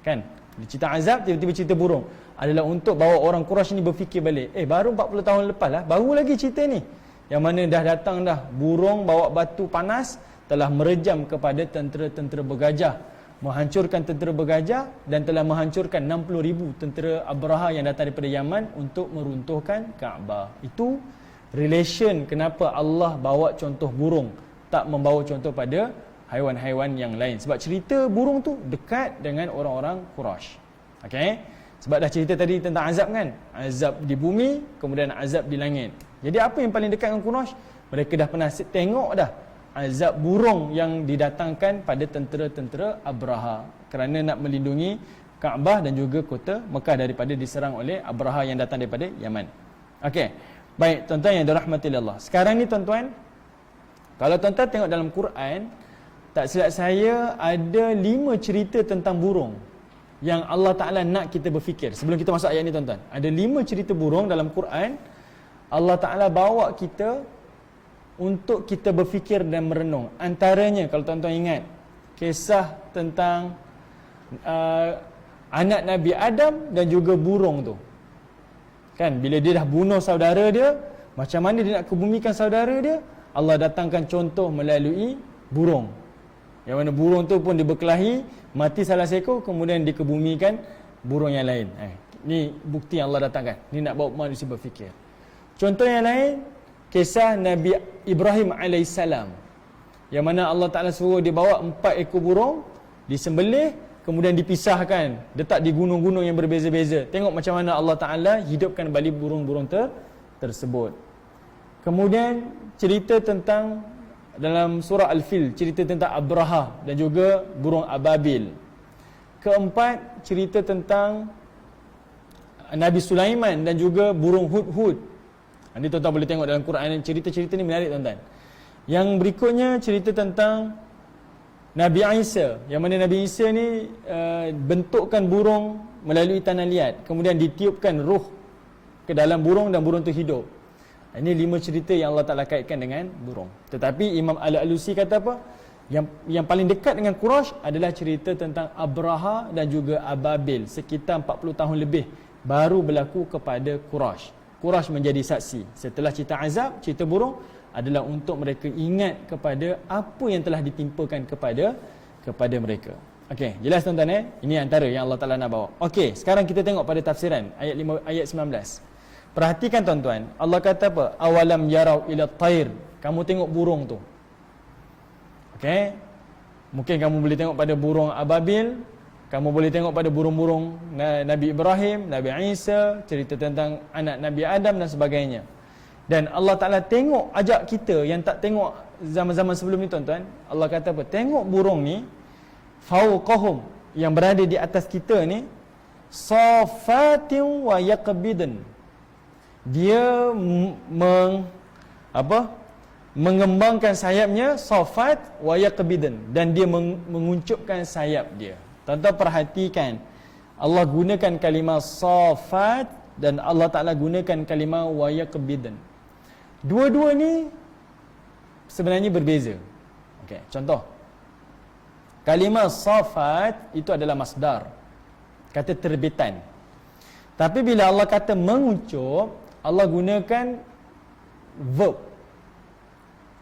Kan? Cerita azab, tiba-tiba cerita burung adalah untuk bawa orang Quraisy ni berfikir balik. Baru 40 tahun lepas lah, baru lagi cerita ni. Yang mana dah datang dah burung bawa batu panas telah merejam kepada tentera-tentera bergajah, menghancurkan tentera bergajah dan telah menghancurkan 60,000 tentera Abraha yang datang daripada Yaman untuk meruntuhkan Kaabah. Itu relation kenapa Allah bawa contoh burung. tak membawa contoh pada haiwan-haiwan yang lain. Sebab cerita burung tu dekat dengan orang-orang Quraisy. Okey? Sebab dah cerita tadi tentang azab kan? Azab di bumi, kemudian azab di langit. Jadi apa yang paling dekat dengan Quraisy? Mereka dah pernah tengok dah azab burung yang didatangkan pada tentera-tentera Abraha kerana nak melindungi Kaabah dan juga kota Mekah daripada diserang oleh Abraha yang datang daripada Yaman. Okey. Baik, tuan-tuan yang dirahmati Allah. Sekarang ni tuan-tuan, kalau tuan-tuan tengok dalam Quran, tak silap saya ada 5 cerita tentang burung yang Allah Ta'ala nak kita berfikir. Sebelum kita masuk ayat ni tuan-tuan, ada 5 cerita burung dalam Quran. Allah Ta'ala bawa kita untuk kita berfikir dan merenung. Antaranya, kalau tuan-tuan ingat, kisah tentang anak Nabi Adam dan juga burung tu. Kan, bila dia dah bunuh saudara dia, macam mana dia nak kebumikan saudara dia? Allah datangkan contoh melalui burung. Yang mana burung tu pun dia berkelahi, mati salah seekor, kemudian dikebumikan burung yang lain. Ni bukti yang Allah datangkan. Ni nak bawa manusia berfikir. Contoh yang lain, kisah Nabi Ibrahim AS, yang mana Allah Ta'ala suruh dia bawa 4 ekor burung, disembelih, kemudian dipisahkan, letak di gunung-gunung yang berbeza-beza. Tengok macam mana Allah Ta'ala hidupkan kembali burung-burung tersebut. Kemudian cerita tentang dalam surah Al-Fil, cerita tentang Abraha dan juga burung Ababil. Keempat, cerita tentang Nabi Sulaiman dan juga burung Hudhud. Ini tuan-tuan boleh tengok dalam Quran, cerita-cerita ni menarik tuan-tuan. Yang berikutnya cerita tentang Nabi Isa, yang mana Nabi Isa ni bentukkan burung melalui tanah liat, kemudian ditiupkan ruh ke dalam burung dan burung tu hidup. Ini 5 cerita yang Allah Ta'ala kaitkan dengan burung. Tetapi Imam Al-Alusi kata apa? Yang paling dekat dengan Quraisy adalah cerita tentang Abraha dan juga Ababil, sekitar 40 tahun lebih baru berlaku kepada Quraisy. Quraisy menjadi saksi. Setelah cerita azab, cerita burung adalah untuk mereka ingat kepada apa yang telah ditimpakan kepada mereka. Okey, jelas tuan-tuan Ini antara yang Allah Ta'ala nak bawa. Okey, sekarang kita tengok pada tafsiran ayat 19. Perhatikan tuan-tuan, Allah kata apa? Awalam yarau ila tair. Kamu tengok burung tu. Okey. Mungkin kamu boleh tengok pada burung Ababil, kamu boleh tengok pada burung-burung Nabi Ibrahim, Nabi Isa, cerita tentang anak Nabi Adam dan sebagainya. Dan Allah Ta'ala ajak kita yang tak tengok zaman-zaman sebelum ni tuan-tuan. Allah kata apa? Tengok burung ni, fauqahum, yang berada di atas kita ni, safatin wa yaqbidan. Dia mengembangkan sayapnya, safat wa yaqbidan, dan dia menguncupkan sayap dia. Tuan-tuan perhatikan, Allah gunakan kalimah safat dan Allah Ta'ala gunakan kalimah wa yaqbidan. Dua-dua ni sebenarnya berbeza. Okey, contoh. Kalimah safat itu adalah masdar, kata terbitan. Tapi bila Allah kata mengucup, Allah gunakan verb.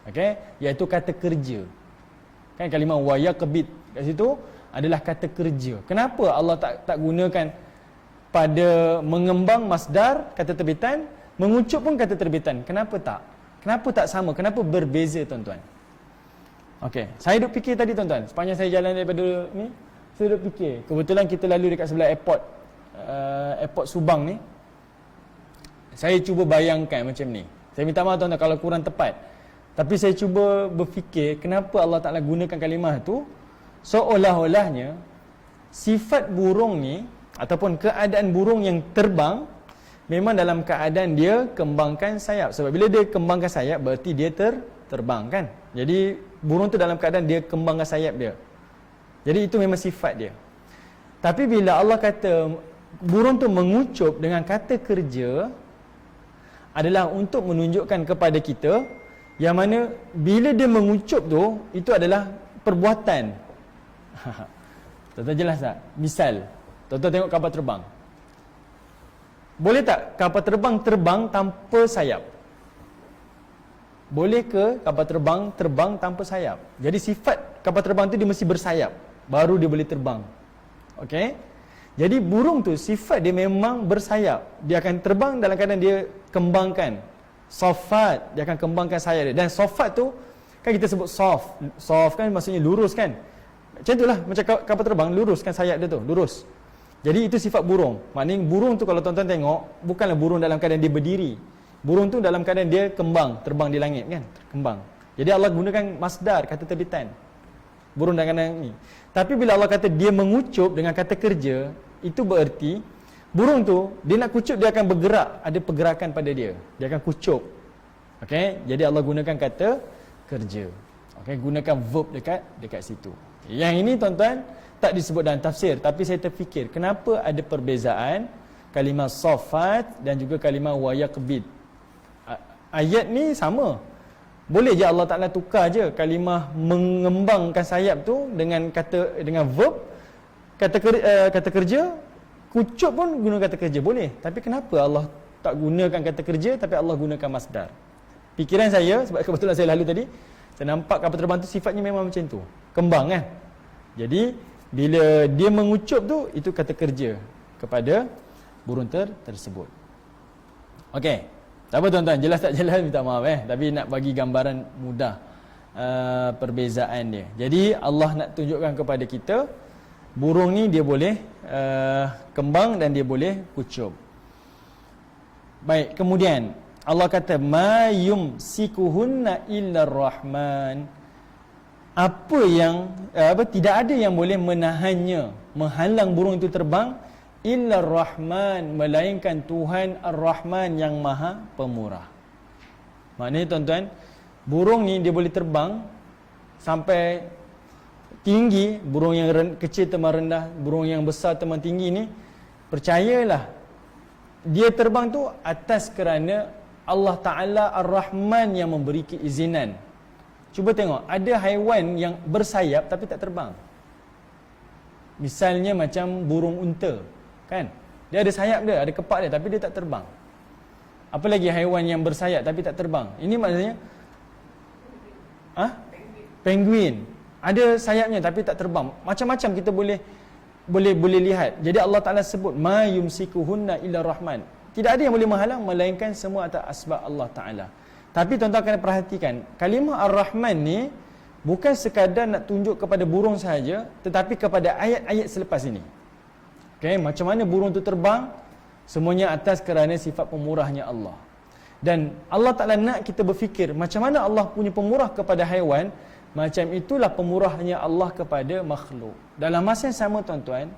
Okey, iaitu kata kerja. Kan kalimah wa yaqbid kat situ adalah kata kerja. Kenapa Allah tak gunakan pada mengembang masdar kata terbitan, mengucup pun kata terbitan? Kenapa tak? Kenapa tak sama? Kenapa berbeza tuan-tuan? Okey, saya duk fikir tadi tuan-tuan, sepanjang saya jalan daripada ni, saya duk fikir. Kebetulan kita lalu dekat sebelah airport Subang ni. Saya cuba bayangkan macam ni. Saya minta maaf tuan-tuan kalau kurang tepat. Tapi saya cuba berfikir kenapa Allah Ta'ala gunakan kalimah tu seolah-olahnya sifat burung ni ataupun keadaan burung yang terbang memang dalam keadaan dia kembangkan sayap. Sebab bila dia kembangkan sayap berarti dia terbang kan. Jadi burung tu dalam keadaan dia kembangkan sayap dia. Jadi itu memang sifat dia. Tapi bila Allah kata burung tu mengucup dengan kata kerja, adalah untuk menunjukkan kepada kita yang mana bila dia mengucup tu, itu adalah perbuatan. Tuan-tuan jelas tak? Misal, tuan-tuan tengok kapal terbang. Boleh tak kapal terbang tanpa sayap? Boleh ke kapal terbang tanpa sayap? Jadi sifat kapal terbang tu dia mesti bersayap, baru dia boleh terbang. Okey? Jadi burung tu sifat dia memang bersayap. Dia akan terbang dalam keadaan dia kembangkan sofat, dia akan kembangkan sayap dia. Dan sofat tu Kan kita sebut soft. Soft kan maksudnya lurus kan. Macam itulah, macam kapal terbang lurus kan sayap dia tu, lurus. Jadi itu sifat burung. Maknanya burung tu kalau tuan-tuan tengok, bukanlah burung dalam keadaan dia berdiri. Burung tu dalam keadaan dia kembang, terbang di langit kan, kembang. Jadi Allah gunakan masdar, kata terbitan. Burung dalam keadaan ni. Tapi bila Allah kata dia mengucup dengan kata kerja, itu bererti burung tu dia nak kucup, dia akan bergerak, ada pergerakan pada dia. Dia akan kucup. Okey, jadi Allah gunakan kata kerja. Okey, gunakan verb dekat situ. Yang ini tuan-tuan tak disebut dalam tafsir, tapi saya terfikir kenapa ada perbezaan kalimah safat dan juga kalimah wayaqbid. Ayat ni sama. Boleh je Allah Taala tukar je kalimah mengembangkan sayap tu dengan verb kata kerja, kucup pun guna kata kerja boleh. Tapi kenapa Allah tak gunakan kata kerja tapi Allah gunakan masdar? Fikiran saya, sebab kebetulan saya lalu tadi, saya nampak kapal terbang tu sifatnya memang macam tu, kembang kan. Jadi bila dia mengucup tu, itu kata kerja kepada burung tersebut. Okey, tak apa tuan-tuan, jelas tak jelas minta maaf tapi nak bagi gambaran mudah perbezaan dia. Jadi Allah nak tunjukkan kepada kita burung ni dia boleh kembang dan dia boleh kucup. Baik, kemudian Allah kata ma yumsikuhunna illar rahman. Apa yang tidak ada yang boleh menahannya, menghalang burung itu terbang, illar rahman, melainkan Tuhan Ar-Rahman yang Maha Pemurah. Maknanya tuan-tuan, burung ni dia boleh terbang sampai tinggi, burung yang kecil teman rendah, burung yang besar teman tinggi ni, percayalah dia terbang tu atas kerana Allah Ta'ala Ar-Rahman yang memberi keizinan. Cuba tengok, ada haiwan yang bersayap tapi tak terbang. Misalnya macam burung unta, kan? Dia ada sayap dia, ada kepak dia, tapi dia tak terbang. Apa lagi haiwan yang bersayap tapi tak terbang? Ini maksudnya penguin. Ada sayapnya tapi tak terbang. Macam-macam kita boleh lihat. Jadi Allah Ta'ala sebut ma yumsikuhunna illa rahman. Tidak ada yang boleh menghalang melainkan semua atas asbab Allah Ta'ala. Tapi tuan-tuan kena perhatikan, kalimah Ar-Rahman ni bukan sekadar nak tunjuk kepada burung sahaja, tetapi kepada ayat-ayat selepas ini. Okay, macam mana burung tu terbang, semuanya atas kerana sifat pemurahnya Allah. Dan Allah Ta'ala nak kita berfikir, macam mana Allah punya pemurah kepada haiwan, macam itulah pemurahnya Allah kepada makhluk. Dalam masa yang sama tuan-tuan,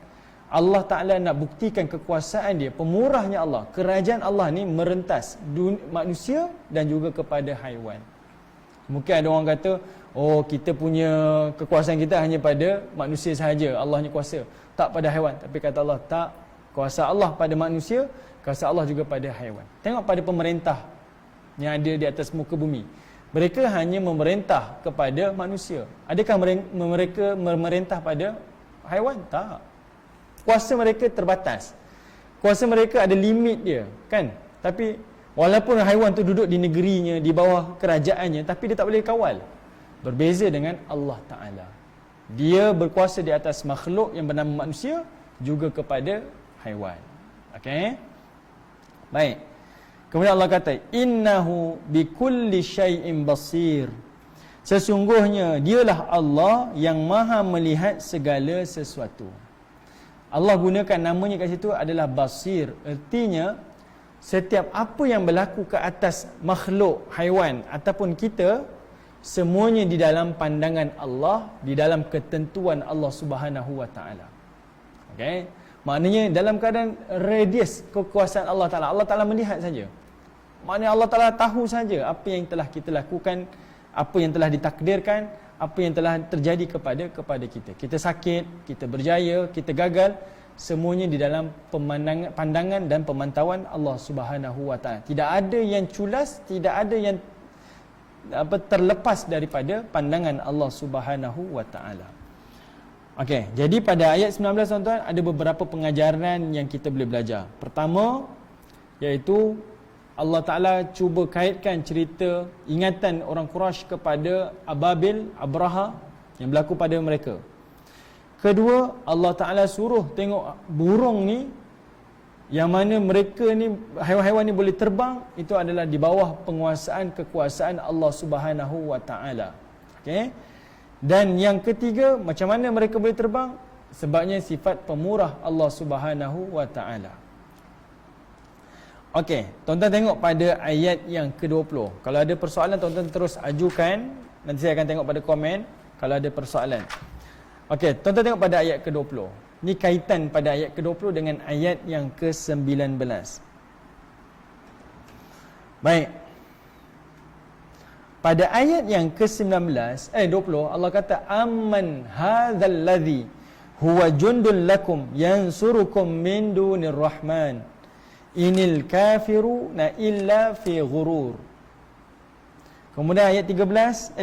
Allah Ta'ala nak buktikan kekuasaan dia, pemurahnya Allah, kerajaan Allah ni merentas manusia dan juga kepada haiwan. Mungkin ada orang kata, oh kita punya kekuasaan kita hanya pada manusia sahaja, Allah ni kuasa, tak pada haiwan. Tapi kata Allah, tak, kuasa Allah pada manusia, kuasa Allah juga pada haiwan. Tengok pada pemerintah yang ada di atas muka bumi, mereka hanya memerintah kepada manusia. Adakah mereka memerintah pada haiwan? Tak. Kuasa mereka terbatas. Kuasa mereka ada limit dia, kan? Tapi walaupun haiwan tu duduk di negerinya, di bawah kerajaannya, tapi dia tak boleh kawal. Berbeza dengan Allah Ta'ala. Dia berkuasa di atas makhluk yang bernama manusia, juga kepada haiwan. Okey? Baik. Kemudian Allah kata, innahu bikulli syai'in basir. Sesungguhnya dialah Allah yang maha melihat segala sesuatu. Allah gunakan namanya kat situ adalah basir. Artinya setiap apa yang berlaku ke atas makhluk, haiwan ataupun kita, semuanya di dalam pandangan Allah, di dalam ketentuan Allah Subhanahu Wa Taala. Okey? Maknanya dalam keadaan radius kekuasaan Allah Taala, Allah Taala melihat saja. Maknanya Allah Taala tahu saja apa yang telah kita lakukan, apa yang telah ditakdirkan, apa yang telah terjadi kepada kita. Kita sakit, kita berjaya, kita gagal, semuanya di dalam pandangan dan pemantauan Allah Subhanahu Wa Taala. Tidak ada yang culas, tidak ada yang terlepas daripada pandangan Allah Subhanahu Wa Taala. Okey, jadi pada ayat 19 tuan-tuan ada beberapa pengajaran yang kita boleh belajar. Pertama, iaitu Allah Ta'ala cuba kaitkan cerita ingatan orang Quraisy kepada Ababil, Abraha yang berlaku pada mereka. Kedua, Allah Ta'ala suruh tengok burung ni, yang mana mereka ni, haiwan-haiwan ni boleh terbang, itu adalah di bawah kekuasaan Allah Subhanahu Wa Ta'ala. Okey. Dan yang ketiga, macam mana mereka boleh terbang? Sebabnya sifat pemurah Allah Subhanahu wa taala. Okey, tuan-tuan tengok pada ayat yang ke-20. Kalau ada persoalan, tuan-tuan terus ajukan. Nanti saya akan tengok pada komen kalau ada persoalan. Okey, tuan-tuan tengok pada ayat ke-20. Ini kaitan pada ayat ke-20 dengan ayat yang ke-19. Baik. Pada ayat yang ke-19, 20, Allah kata amman hadzal ladzi huwa jundul lakum yansurukum min dunir rahman inil kafiruna illa fi ghurur. Kemudian ayat 21,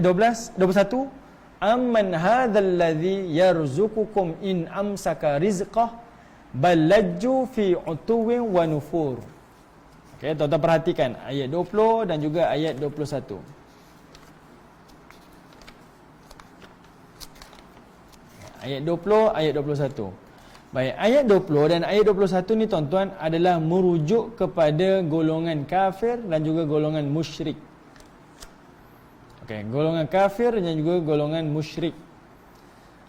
amman hadzal ladzi yarzuqukum in amsaka rizqah bal lajju fi utuwin wa nufur. Okey, tuan-tuan perhatikan ayat 20 dan juga ayat 21. Ayat 20, ayat 21. Baik, ayat 20 dan ayat 21 ni tuan-tuan adalah merujuk kepada golongan kafir dan juga golongan musyrik. Okey, golongan kafir dan juga golongan musyrik.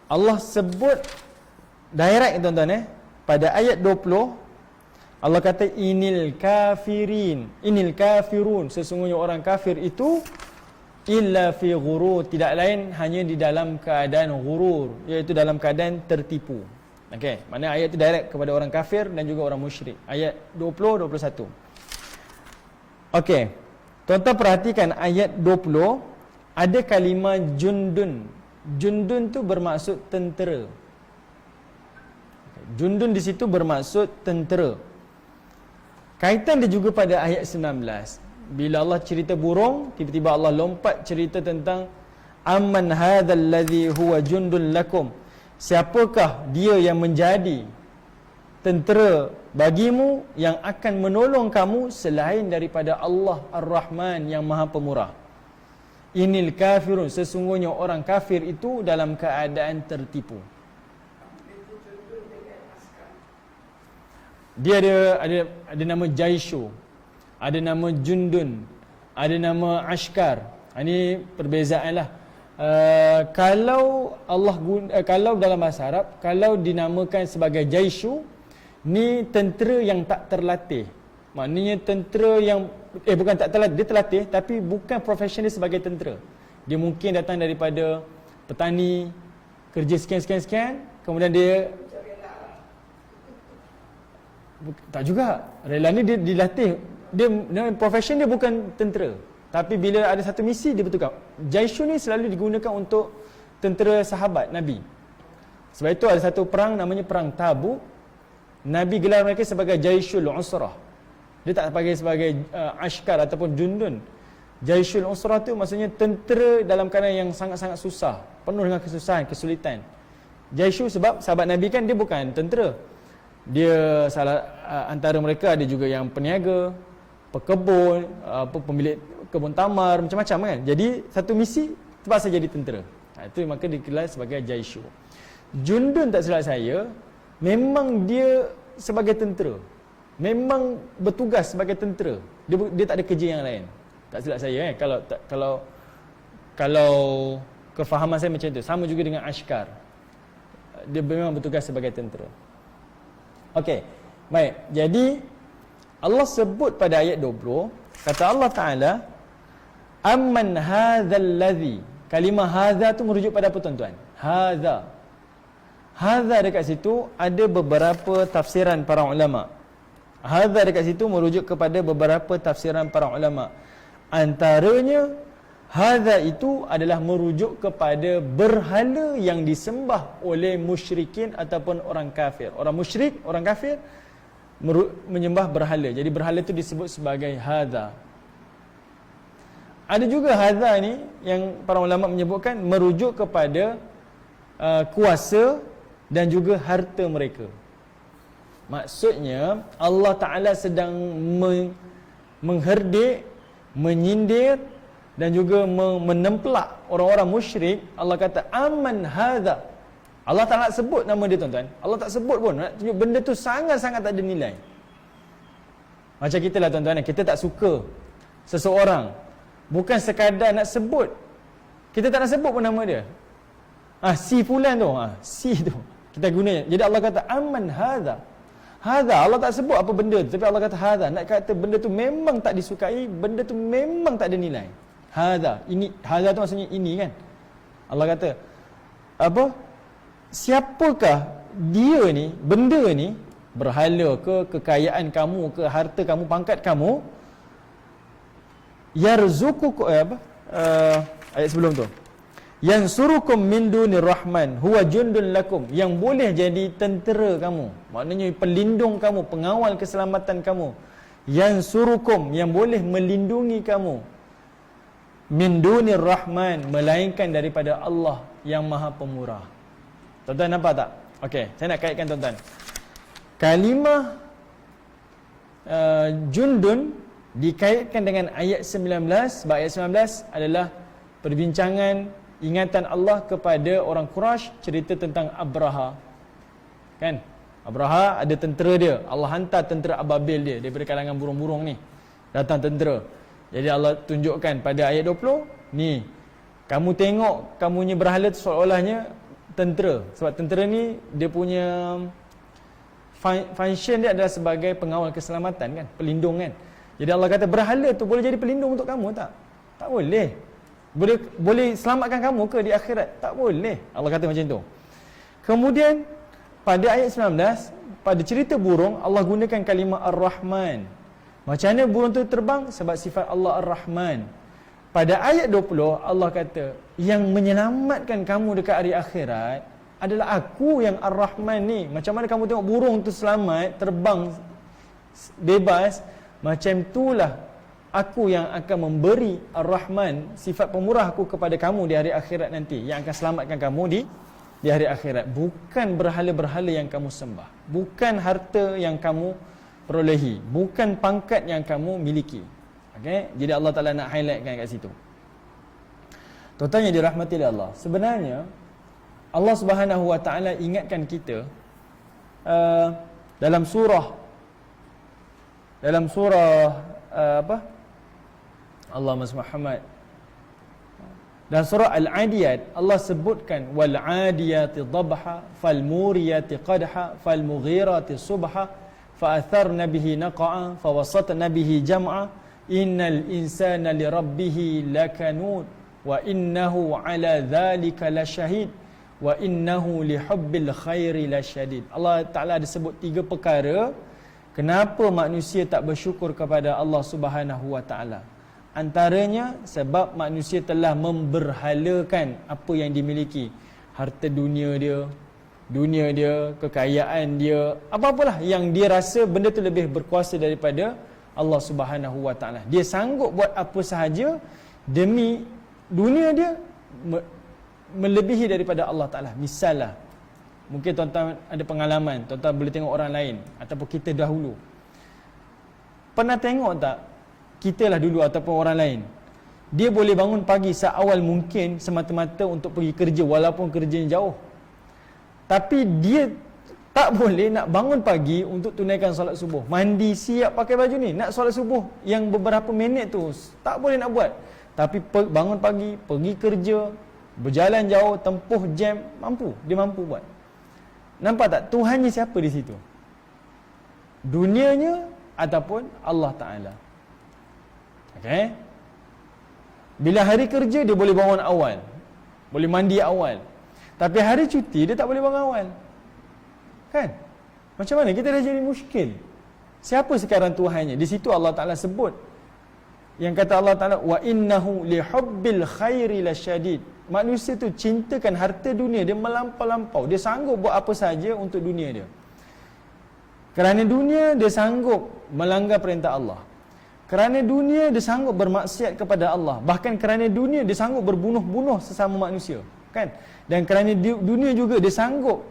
Allah sebut direct tuan-tuan pada ayat 20 Allah kata inil kafirin, inil kafirun, sesungguhnya orang kafir itu illa fi ghurur, tidak lain hanya di dalam keadaan ghurur, iaitu dalam keadaan tertipu. Okey, mana ayat itu direct kepada orang kafir dan juga orang musyrik. Ayat 20 21. Okey. Tuan-tuan perhatikan ayat 20 ada kalimah jundun. Jundun tu bermaksud tentera. Jundun di situ bermaksud tentera. Kaitan dia juga pada ayat 19. Bila Allah cerita burung, tiba-tiba Allah lompat cerita tentang amman hadzal ladzi huwa jundul lakum. Siapakah dia yang menjadi tentera bagimu yang akan menolong kamu selain daripada Allah Ar-Rahman yang Maha Pemurah. Inil kafirun, sesungguhnya orang kafir itu dalam keadaan tertipu. Dia ada nama Jaishu, ada nama Jundun, ada nama Ashkar. Ini perbezaan lah. Kalau dalam bahasa Arab, kalau dinamakan sebagai Jaishu, ni tentera yang tak terlatih. Maknanya tentera yang bukan tak terlatih, dia terlatih tapi bukan profession dia sebagai tentera. Dia mungkin datang daripada petani, kerja sekian, kemudian dia tak juga. Rela ni dia dilatih. Dia profession dia bukan tentera. Tapi bila ada satu misi dia bertukar. Jaishu ni selalu digunakan untuk tentera sahabat Nabi. Sebab itu ada satu perang namanya perang Tabuk. Nabi gelar mereka sebagai Jaishul Usrah. Dia tak panggil sebagai Ashkar ataupun Jundun. Jaishul Usrah tu maksudnya tentera dalam keadaan yang sangat-sangat susah, penuh dengan kesusahan, kesulitan. Jaishu sebab sahabat Nabi kan dia bukan tentera. Dia antara mereka ada juga yang peniaga, pekebun, pemilik kebun tamar, macam-macam kan. Jadi satu misi terpaksa jadi tentera. Itu maka digelar sebagai Jaishu. Jundun tak silap saya, memang dia sebagai tentera. Memang bertugas sebagai tentera. Dia tak ada kerja yang lain. Tak silap saya kalau kefahaman saya macam itu. Sama juga dengan Ashkar. Dia memang bertugas sebagai tentera. Okey. Baik. Jadi Allah sebut pada ayat 20, kata Allah Taala, amman hadzal ladzi. Kalimah hadza tu merujuk pada apa tuan-tuan? Hadza. Hadza dekat situ ada beberapa tafsiran para ulama. Hadza dekat situ merujuk kepada beberapa tafsiran para ulama. Antaranya hadza itu adalah merujuk kepada berhala yang disembah oleh musyrikin ataupun orang kafir. Orang musyrik, orang kafir menyembah berhala. Jadi berhala itu disebut sebagai hadza. Ada juga hadza ni yang para ulama menyebutkan merujuk kepada kuasa dan juga harta mereka. Maksudnya Allah Ta'ala sedang mengherdik, menyindir dan juga menemplak orang-orang musyrik. Allah kata aman hadza. Allah tak nak sebut nama dia tuan-tuan. Allah tak sebut pun. Nak tunjuk benda tu sangat-sangat tak ada nilai. Macam kita lah tuan-tuan, kita tak suka seseorang, bukan sekadar nak sebut Kita tak nak sebut pun nama dia. Si fulan tu, si tu kita guna. Jadi Allah kata amman hadza. Hadza, Allah tak sebut apa benda tu, tapi Allah kata hadza. Nak kata benda tu memang tak disukai, benda tu memang tak ada nilai. Hadza, ini hadza tu maksudnya ini kan. Allah kata apa? Siapakah dia ni, benda ni, berhala ke, kekayaan kamu ke, harta kamu, pangkat kamu, yarzuqukum ayat sebelum tu, yansurukum min dunir rahman huwa jundun lakum, yang boleh jadi tentera kamu, maknanya pelindung kamu, pengawal keselamatan kamu. Yansurukum, yang boleh melindungi kamu, min dunir rahman, melainkan daripada Allah yang Maha Pemurah. Tuan-tuan nampak tak? Okey, saya nak kaitkan tuan-tuan. Kalimah jundun dikaitkan dengan ayat 19. Sebab ayat 19 adalah perbincangan ingatan Allah kepada orang Quraisy, cerita tentang Abraha. Kan? Abraha ada tentera dia. Allah hantar tentera ababil dia daripada kalangan burung-burung ni. Datang tentera. Jadi Allah tunjukkan pada ayat 20, ni kamu tengok kamunya berhala tu seolah-olahnya tentera. Sebab tentera ni dia punya function dia adalah sebagai pengawal keselamatan kan, pelindung kan. Jadi Allah kata berhala tu boleh jadi pelindung untuk kamu tak? Tak boleh. Boleh selamatkan kamu ke di akhirat? Tak boleh. Allah kata macam tu. Kemudian pada ayat 19, pada cerita burung, Allah gunakan kalimah Ar-Rahman. Macam mana burung tu terbang? Sebab sifat Allah Ar-Rahman. Pada ayat 20, Allah kata, yang menyelamatkan kamu dekat hari akhirat adalah aku yang Ar-Rahman ni. Macam mana kamu tengok burung tu selamat, terbang bebas, macam itulah aku yang akan memberi Ar-Rahman, sifat pemurah aku kepada kamu di hari akhirat nanti, yang akan selamatkan kamu di hari akhirat. Bukan berhala-berhala yang kamu sembah, bukan harta yang kamu perolehi, bukan pangkat yang kamu miliki. Okay? Jadi Allah Ta'ala nak highlightkan kat situ. Tuan-tuan yang dirahmati oleh Allah, sebenarnya Allah Subhanahu Wa Ta'ala ingatkan kita dalam surah apa? Allahumma salli Muhammad. Dan surah Al-Adiyat Allah sebutkan wal 'adiyati dhabha fal muriyati qadha fal mughirati subha fa atharna bihi naqa'a fa wasatna bihi jam'a innal insana li rabbih lakanud wa innahu 'ala dhalika lasyahid wa innahu li hubbil khairi lasyadid. Allah Ta'ala ada sebut 3 perkara kenapa manusia tak bersyukur kepada Allah Subhanahu Wa Ta'ala. Antaranya sebab manusia telah memberhalakan apa yang dimiliki, harta dunia dia, kekayaan dia, apa-apalah yang dia rasa benda tu lebih berkuasa daripada Allah Subhanahu Wa Ta'ala. Dia sanggup buat apa sahaja demi dunia dia melebihi daripada Allah Ta'ala. Misal lah, mungkin tuan-tuan ada pengalaman, tuan-tuan boleh tengok orang lain ataupun kita dahulu. Pernah tengok tak, kita lah dulu ataupun orang lain, dia boleh bangun pagi seawal mungkin semata-mata untuk pergi kerja walaupun kerjanya jauh. Tapi dia tak boleh nak bangun pagi untuk tunaikan solat subuh. Mandi siap pakai baju ni, nak solat subuh yang beberapa minit tu tak boleh nak buat. Tapi bangun pagi, pergi kerja, berjalan jauh, tempuh jam, dia mampu buat. Nampak tak Tuhannya siapa di situ? Dunianya ataupun Allah Ta'ala. Okay? Bila hari kerja dia boleh bangun awal, boleh mandi awal. Tapi hari cuti dia tak boleh bangun awal. Kan? Macam mana? Kita dah jadi muskil. Siapa sekarang Tuhannya? Di situ Allah Ta'ala sebut. Yang kata Allah Ta'ala, wa innahu li hubbil khairi lasyadid. Manusia tu cintakan harta dunia dia melampau-lampau. Dia sanggup buat apa saja untuk dunia dia. Kerana dunia dia sanggup melanggar perintah Allah. Kerana dunia dia sanggup bermaksiat kepada Allah. Bahkan kerana dunia dia sanggup berbunuh-bunuh sesama manusia, kan? Dan kerana dunia juga dia sanggup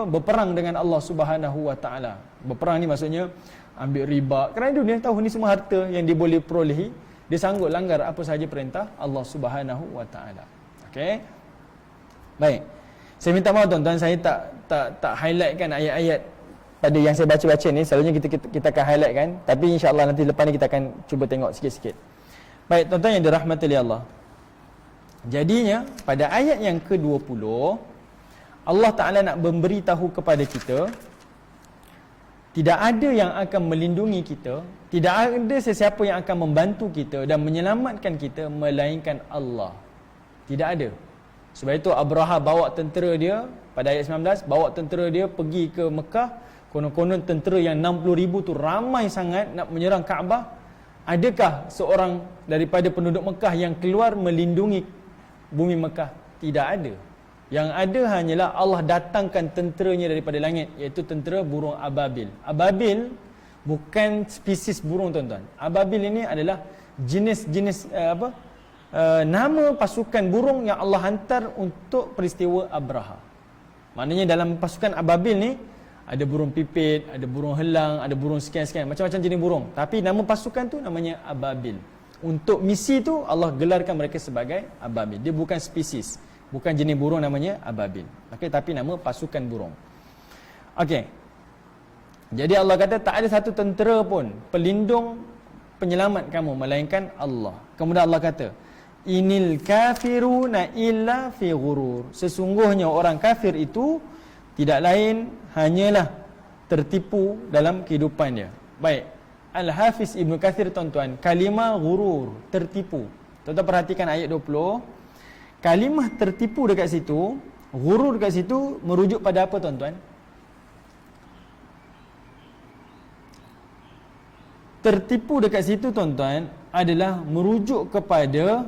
berperang dengan Allah Subhanahu Wa Ta'ala. Berperang ni maksudnya ambil riba. Kerana dunia tahu ni semua harta yang dia boleh perolehi, dia sanggup langgar apa sahaja perintah Allah Subhanahu Wa Ta'ala. Okey. Baik. Saya minta maaf tuan-tuan, saya tak highlightkan ayat-ayat pada yang saya baca-baca ni. Selalunya kita akan highlight kan, tapi insya-Allah nanti lepas ni kita akan cuba tengok sikit-sikit. Baik tuan-tuan yang dirahmati oleh Allah, Jadinya pada ayat yang ke-20 Allah Ta'ala nak memberitahu kepada kita, tidak ada yang akan melindungi kita, tidak ada sesiapa yang akan membantu kita dan menyelamatkan kita melainkan Allah. Tidak ada. Sebab itu Abraha bawa tentera dia, pada ayat 19, bawa tentera dia pergi ke Mekah. Konon-konon tentera yang 60,000 tu ramai sangat nak menyerang Kaabah. Adakah seorang daripada penduduk Mekah yang keluar melindungi bumi Mekah? Tidak ada. Yang ada hanyalah Allah datangkan tenteranya daripada langit, iaitu tentera burung ababil. Ababil bukan spesies burung, tuan-tuan. Ababil ini adalah jenis-jenis nama pasukan burung yang Allah hantar untuk peristiwa Abraha. Maknanya dalam pasukan ababil ni ada burung pipit, ada burung helang, ada burung sekian-sekian, macam-macam jenis burung. Tapi nama pasukan tu namanya ababil. Untuk misi tu Allah gelarkan mereka sebagai ababil. Dia bukan spesies, bukan jenis burung namanya ababil. Okey, tapi nama pasukan burung. Okey. Jadi Allah kata tak ada satu tentera pun pelindung penyelamat kamu melainkan Allah. Kemudian Allah kata, Inil kafiruna illa fi ghurur. Sesungguhnya orang kafir itu tidak lain hanyalah tertipu dalam kehidupan dia. Baik, Al-Hafiz Ibn Kathir, tuan-tuan, kalimah ghurur, tertipu. Tuan-tuan perhatikan ayat 20. Kalimah tertipu dekat situ, ghurur dekat situ merujuk pada apa, tuan-tuan? Tertipu dekat situ, tuan-tuan, adalah merujuk kepada,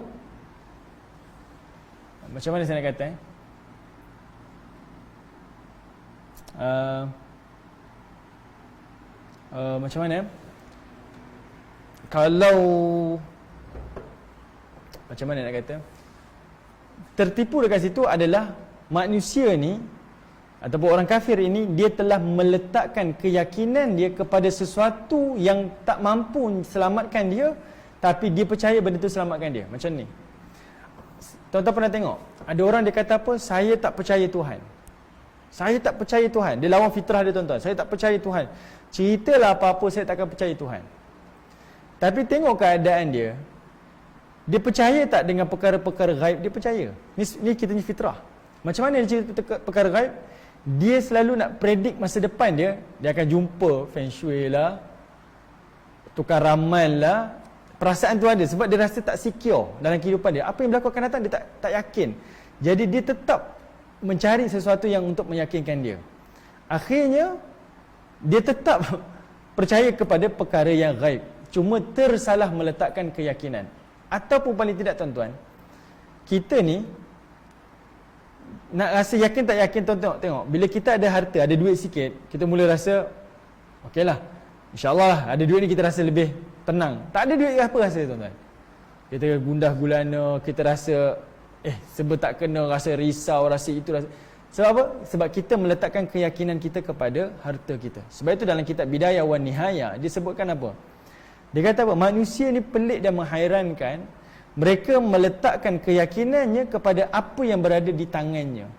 macam mana saya nak kata? Macam mana? Kalau macam mana nak kata? Tertipu dekat situ adalah manusia ni ataupun orang kafir ini, dia telah meletakkan keyakinan dia kepada sesuatu yang tak mampu selamatkan dia, tapi dia percaya benda tu selamatkan dia. Macam ni. Tuan-tuan pernah tengok, ada orang dia kata apa? Saya tak percaya Tuhan. Saya tak percaya Tuhan. Dia lawan fitrah dia, tuan-tuan. Saya tak percaya Tuhan. Ceritalah apa-apa, saya takkan percaya Tuhan. Tapi tengok keadaan dia. Dia percaya tak dengan perkara-perkara gaib? Dia percaya. Ni kita ni fitrah. Macam mana dia cerita perkara gaib? Dia selalu nak predik masa depan dia. Dia akan jumpa feng shui lah, tukar ramal lah. Perasaan tu ada sebab dia rasa tak secure dalam kehidupan dia. Apa yang berlaku akan datang, dia tak yakin. Jadi dia tetap mencari sesuatu yang untuk meyakinkan dia. Akhirnya dia tetap percaya kepada perkara yang gaib, cuma tersalah meletakkan keyakinan. Ataupun paling tidak, tuan-tuan, kita ni nak rasa yakin tak yakin, tuan-tuan tengok, bila kita ada harta, ada duit sikit, kita mula rasa okeylah, insya-Allah lah, ada duit ni kita rasa lebih tenang. Tak ada duit, apa rasa, tuan-tuan? Kita gundah gulana, kita rasa sebab tak kena, rasa risau, rasa itu, rasa. Sebab apa? Sebab kita meletakkan keyakinan kita kepada harta kita. Sebab itu dalam kitab Bidayah wan Nihayah dia sebutkan apa? Dia kata apa? Manusia ni pelik dan menghairankan. Mereka meletakkan keyakinannya kepada apa yang berada di tangannya,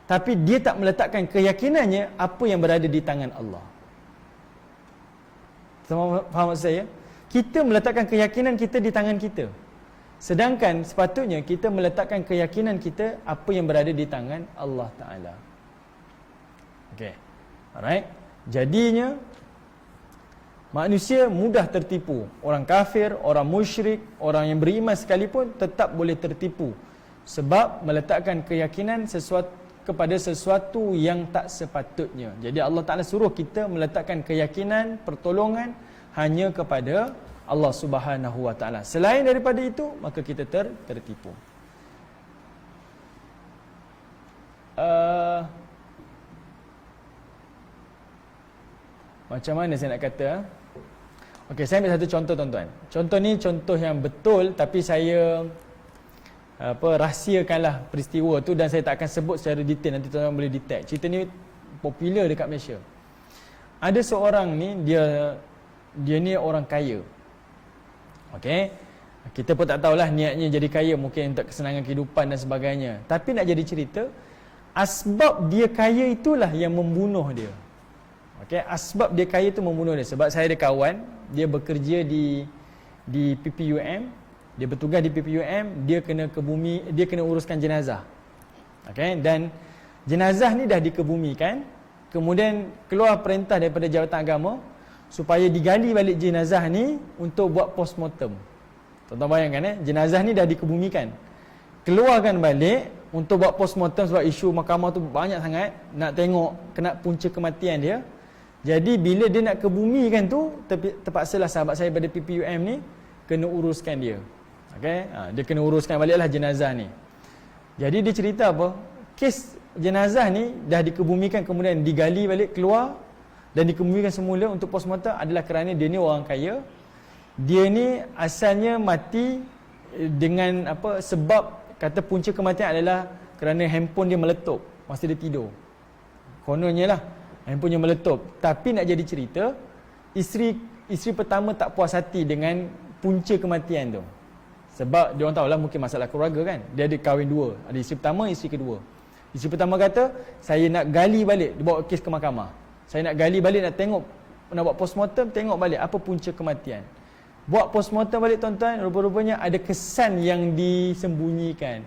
tapi dia tak meletakkan keyakinannya apa yang berada di tangan Allah. Sama faham maksud saya? Kita meletakkan keyakinan kita di tangan kita, sedangkan sepatutnya kita meletakkan keyakinan kita apa yang berada di tangan Allah Ta'ala. Okay, alright. Jadinya manusia mudah tertipu. Orang kafir, orang musyrik, orang yang beriman sekalipun tetap boleh tertipu, sebab meletakkan keyakinan kepada sesuatu yang tak sepatutnya. Jadi Allah Ta'ala suruh kita meletakkan keyakinan, pertolongan hanya kepada Allah Subhanahu Wa Ta'ala. Selain daripada itu, maka kita tertipu. Macam mana saya nak kata? Okey, saya ambil satu contoh, tuan-tuan. Contoh ni contoh yang betul, tapi saya rahsiakanlah peristiwa tu dan saya tak akan sebut secara detail, nanti tuan-tuan boleh detect. Cerita ni popular dekat Malaysia. Ada seorang ni, dia ni orang kaya. Okey. Kita pun tak tahulah niatnya jadi kaya, mungkin untuk kesenangan kehidupan dan sebagainya. Tapi nak jadi cerita, asbab dia kaya itulah yang membunuh dia. Okey, asbab dia kaya itu membunuh dia. Sebab saya ada kawan, dia bekerja di PPUM, dia bertugas di PPUM, dia kena ke bumi, dia kena uruskan jenazah. Okey, dan jenazah ni dah dikebumikan, kemudian keluar perintah daripada jawatan agama supaya digali balik jenazah ni untuk buat postmortem. Tuan-tuan bayangkan jenazah ni dah dikebumikan, keluarkan balik untuk buat postmortem sebab isu mahkamah tu banyak sangat, nak tengok kena punca kematian dia. Jadi bila dia nak kebumikan tu, terpaksalah sahabat saya pada PPUM ni kena uruskan dia. Okey, dia kena uruskan baliklah jenazah ni. Jadi dia cerita apa? Kes jenazah ni dah dikebumikan, kemudian digali balik keluar dan dikebumikan semula untuk postmortem adalah kerana dia ni orang kaya. Dia ni asalnya mati dengan apa, sebab kata punca kematian adalah kerana handphone dia meletup masa dia tidur. Kononnya lah handphone dia meletup. Tapi nak jadi cerita, isteri pertama tak puas hati dengan punca kematian tu. Sebab dia orang tahulah mungkin masalah keluarga kan. Dia ada kahwin dua, ada isteri pertama, isteri kedua. Isteri pertama kata, saya nak gali balik, dia bawa kes ke mahkamah. Saya nak gali balik, nak tengok, nak buat postmortem, tengok balik apa punca kematian. Buat postmortem balik tuan-tuan, rupa-rupanya ada kesan yang disembunyikan.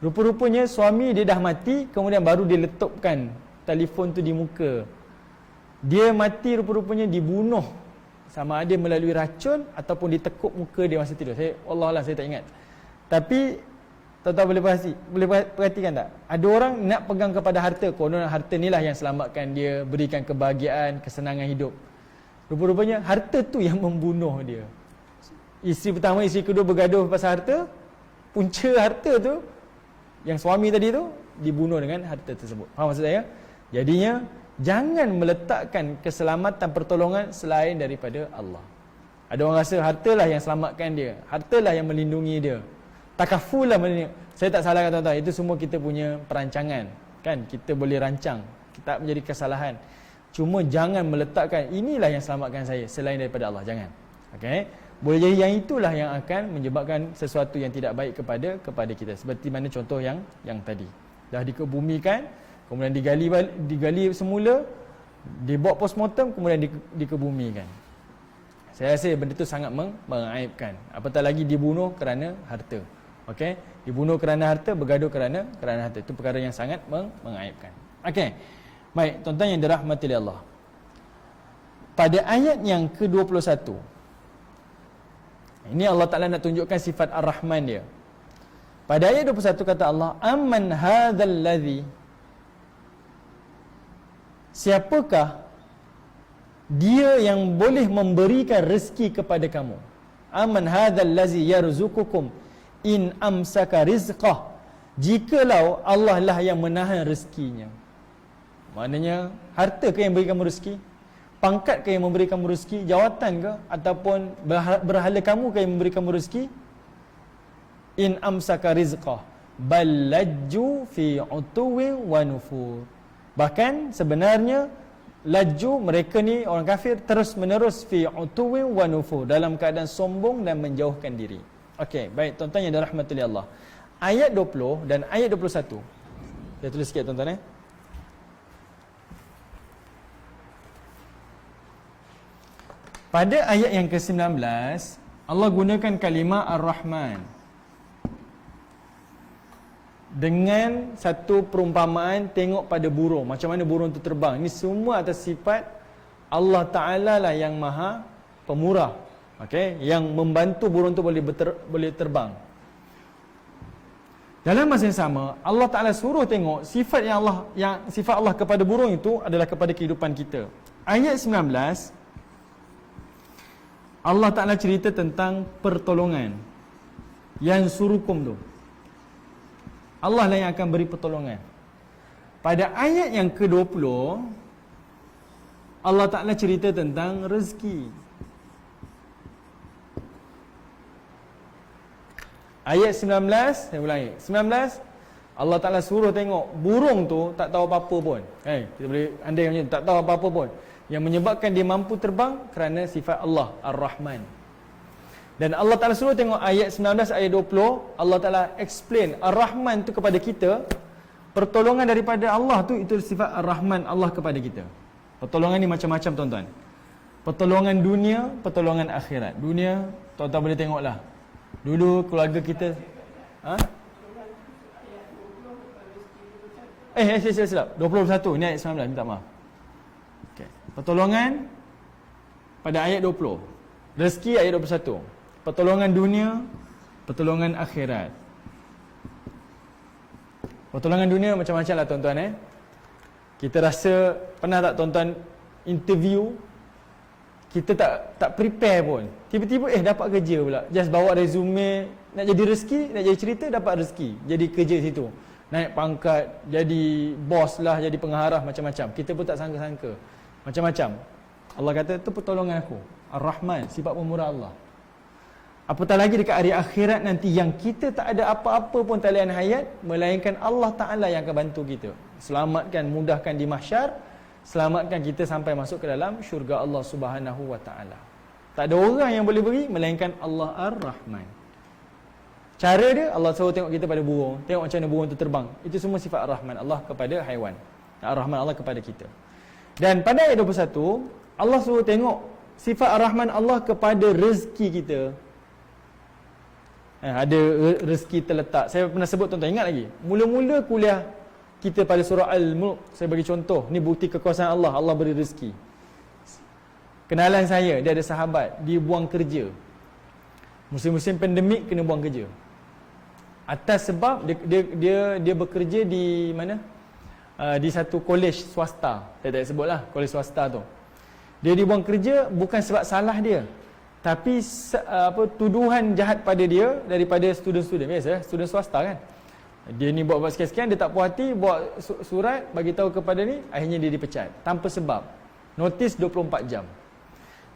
Rupa-rupanya suami dia dah mati, kemudian baru dia letupkan telefon tu di muka. Dia mati rupa-rupanya dibunuh, sama ada melalui racun ataupun ditekuk muka dia masa tidur. Wallahualam saya tak ingat. Tapi tuan-tuan boleh perhatikan tak? Ada orang nak pegang kepada harta, konon harta inilah yang selamatkan dia, berikan kebahagiaan, kesenangan hidup. Rupa-rupanya harta tu yang membunuh dia. Isteri pertama, isteri kedua bergaduh pasal harta, punca harta tu, yang suami tadi tu dibunuh dengan harta tersebut. Faham maksud saya? Jadinya jangan meletakkan keselamatan pertolongan selain daripada Allah. Ada orang rasa hartalah yang selamatkan dia, hartalah yang melindungi dia, takafulah melindungi. Saya tak salahkan tuan-tuan, itu semua kita punya perancangan kan, kita boleh rancang, tak menjadi kesalahan. Cuma jangan meletakkan inilah yang selamatkan saya selain daripada Allah, jangan. Okey, boleh jadi yang itulah yang akan menyebabkan sesuatu yang tidak baik kepada kita, seperti mana contoh yang tadi. Dah dikebumikan, kemudian digali semula, dibuat postmortem, kemudian dikebumikan. Saya rasa benda itu sangat mengaibkan. Apatah lagi dibunuh kerana harta. Okey, dibunuh kerana harta, bergaduh kerana harta. Itu perkara yang sangat mengaibkan. Okey. Baik, tuan-tuan yang dirahmati oleh Allah. Pada ayat yang ke-21, ini Allah Ta'ala nak tunjukkan sifat Ar-Rahman dia. Pada ayat 21 kata Allah, Amman hadzal ladzi, siapakah dia yang boleh memberikan rezeki kepada kamu? Amman hadzal ladzi yarzuqukum in amsaka rizqah, jikalau Allah lah yang menahan rezekinya. Maknanya harta ke yang beri kamu rezeki? Pangkat ke yang memberi kamu rezeki? Jawatan ke? Ataupun berhala kamu ke yang memberi kamu rezeki? In amsaka rizqah bal lajju fi utuwin wa nufur. Bahkan sebenarnya laju, mereka ni orang kafir terus menerus fi utuwin wa nufur, dalam keadaan sombong dan menjauhkan diri. Okey, baik tuan-tuan yang dirahmati Allah. Ayat 20 dan ayat 21. Saya tulis sikit tuan-tuan . Pada ayat yang ke-19, Allah gunakan kalimah Ar-Rahman dengan satu perumpamaan, tengok pada burung, macam mana burung itu terbang. Ini semua atas sifat Allah Ta'ala lah yang maha pemurah, okay? Yang membantu burung itu boleh terbang. Dalam masa yang sama, Allah Ta'ala suruh tengok sifat sifat Allah kepada burung itu adalah kepada kehidupan kita. Ayat 19, Allah Ta'ala cerita tentang pertolongan yang surukum tu. Allah lah yang akan beri pertolongan. Pada ayat yang ke-20, Allah Ta'ala cerita tentang rezeki. Ayat 19, saya ulangi, 19, Allah Ta'ala suruh tengok burung tu tak tahu apa-apa pun. Kita boleh andai macam tak tahu apa-apa pun. Yang menyebabkan dia mampu terbang kerana sifat Allah Ar-Rahman. Dan Allah Ta'ala suruh tengok ayat 19, ayat 20, Allah Ta'ala explain Ar-Rahman tu kepada kita. Pertolongan daripada Allah tu, itu sifat Ar-Rahman Allah kepada kita. Pertolongan ni macam-macam tuan-tuan. Pertolongan dunia, pertolongan akhirat. Dunia, tuan-tuan boleh tengoklah. Dulu keluarga kita silap 21 ni ayat 19, minta maaf. Okay. Pertolongan pada ayat 20, rezeki ayat 21, pertolongan dunia, pertolongan akhirat. Pertolongan dunia macam-macam lah tuan-tuan. Kita rasa, pernah tak tuan-tuan interview, kita tak prepare pun, tiba-tiba dapat kerja pula, just bawa resume, nak jadi rezeki, nak jadi cerita, dapat rezeki, jadi kerja situ, naik pangkat, jadi bos lah, jadi pengarah, macam-macam. Kita pun tak sangka-sangka, macam-macam. Allah kata, itu pertolongan aku, Ar-Rahman, sifat pemurah Allah. Apatah lagi dekat hari akhirat nanti, yang kita tak ada apa-apa pun talian hayat, melainkan Allah Ta'ala yang akan bantu kita, selamatkan, mudahkan di mahsyar, selamatkan kita sampai masuk ke dalam syurga Allah Subhanahu wa Ta'ala. Tak ada orang yang boleh beri melainkan Allah Ar-Rahman. Cara dia, Allah suruh tengok kita pada burung, tengok macam mana burung tu terbang. Itu semua sifat Ar-Rahman Allah kepada haiwan, Ar-Rahman Allah kepada kita. Dan pada ayat 21, Allah suruh tengok sifat Ar-Rahman Allah kepada rezeki kita. Ada rezeki terletak. Saya pernah sebut, tuan-tuan ingat lagi, mula-mula kuliah kita pada surah Al-Mulk, saya bagi contoh, ni bukti kekuasaan Allah, Allah beri rezeki. Kenalan saya, dia ada sahabat, dia buang kerja, musim-musim pandemik kena buang kerja, atas sebab dia bekerja di mana, di satu kolej swasta. Saya tak sebut lah kolej swasta tu. Dia dibuang kerja bukan sebab salah dia, tapi tuduhan jahat pada dia daripada student-student. Biasa student swasta kan, dia ni buat sekian-sekian, dia tak puas hati, buat surat bagi tahu kepada ni, akhirnya dia dipecat tanpa sebab. Notis 24 jam.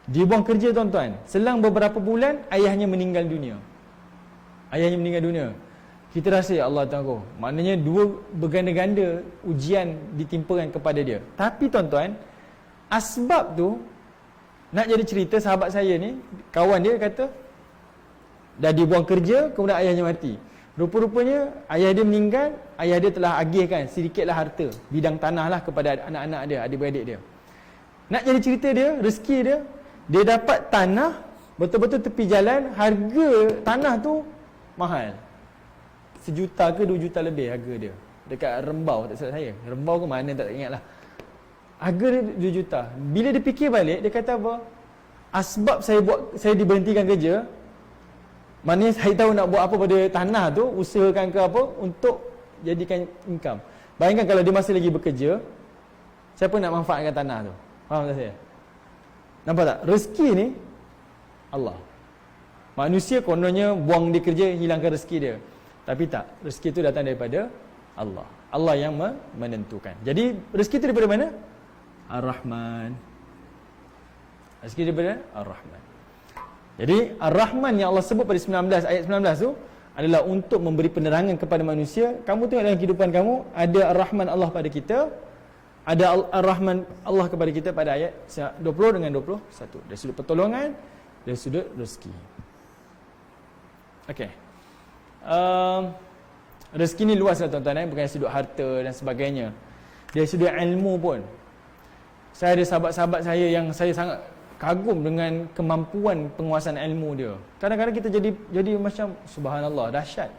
Dia buang kerja, tuan-tuan. Selang beberapa bulan, ayahnya meninggal dunia. Kita rasa, ya Allah Ta'ala, maknanya dua berganda-ganda ujian ditimpakan kepada dia. Tapi tuan-tuan, asbab tu, nak jadi cerita, sahabat saya ni, kawan dia kata, dah dibuang kerja, kemudian ayahnya mati. Rupa-rupanya ayah dia meninggal, ayah dia telah agihkan sedikitlah harta, bidang tanah lah kepada anak-anak dia, adik-beradik dia. Nak jadi cerita dia, rezeki dia dapat tanah betul-betul tepi jalan, harga tanah tu mahal. 1 juta ke 2 juta lebih harga dia. Dekat Rembau, tak salah saya. Rembau ke mana tak ingat lah. Harga dia 2 juta. Bila dia fikir balik, dia kata apa? Asbab saya diberhentikan kerja, maknanya saya tahu nak buat apa pada tanah tu, usahakan ke apa untuk jadikan income. Bayangkan kalau dia masih lagi bekerja, siapa nak manfaatkan tanah tu? Faham tak saya? Nampak tak? Rezeki ni Allah. Manusia kononnya buang dia kerja, hilangkan rezeki dia. Tapi tak, rezeki tu datang daripada Allah. Allah yang menentukan. Jadi rezeki tu daripada mana? Ar-Rahman. Rezeki daripada Ar-Rahman. Jadi Ar-Rahman yang Allah sebut pada 19, ayat 19 tu adalah untuk memberi penerangan kepada manusia. Kamu tengok dalam kehidupan kamu, ada Ar-Rahman Allah pada kita, ada Ar-Rahman Allah kepada kita pada ayat 20 dengan 21. Dari sudut pertolongan, dari sudut rezeki. Okey. Rezeki ni luas lah tuan-tuan, bukan dari sudut harta dan sebagainya. Dari sudut ilmu pun. Saya ada sahabat-sahabat saya yang saya sangat kagum dengan kemampuan penguasaan ilmu dia. Kadang-kadang kita jadi macam subhanallah, dahsyat.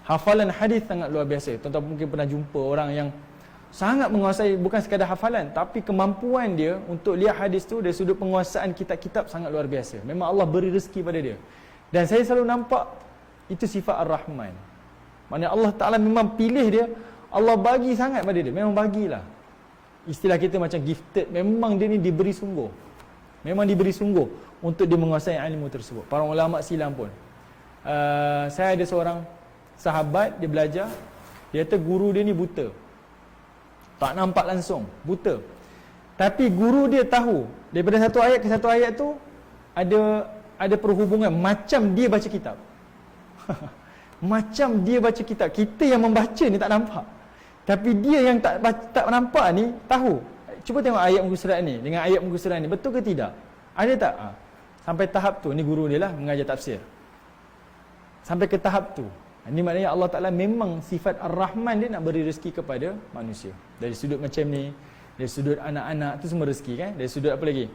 Hafalan hadis sangat luar biasa. Tuan-tuan mungkin pernah jumpa orang yang sangat menguasai, bukan sekadar hafalan, tapi kemampuan dia untuk lihat hadis tu dari sudut penguasaan kitab-kitab sangat luar biasa. Memang Allah beri rezeki pada dia. Dan saya selalu nampak itu sifat Ar-Rahman. Maksudnya Allah Ta'ala memang pilih dia, Allah bagi sangat pada dia, memang bagilah. Istilah kita macam gifted, memang dia ni diberi sungguh. Memang diberi sungguh untuk dia menguasai ilmu tersebut. Para ulama silam pun. Saya ada seorang sahabat, dia belajar, dia kata guru dia ni buta. Tak nampak langsung, buta. Tapi guru dia tahu, daripada satu ayat ke satu ayat tu, ada perhubungan, macam dia baca kitab. Macam dia baca kitab. Kita yang membaca ni tak nampak, tapi dia yang tak nampak ni tahu. Cuba tengok ayat muka surat ni dengan ayat muka surat ni, betul ke tidak? Ada tak? Sampai tahap tu, ni guru dia lah mengajar tafsir. Sampai ke tahap tu. Ini maknanya Allah Ta'ala memang sifat Ar-Rahman, dia nak beri rezeki kepada manusia. Dari sudut macam ni, dari sudut anak-anak tu semua rezeki kan? Dari sudut apa lagi?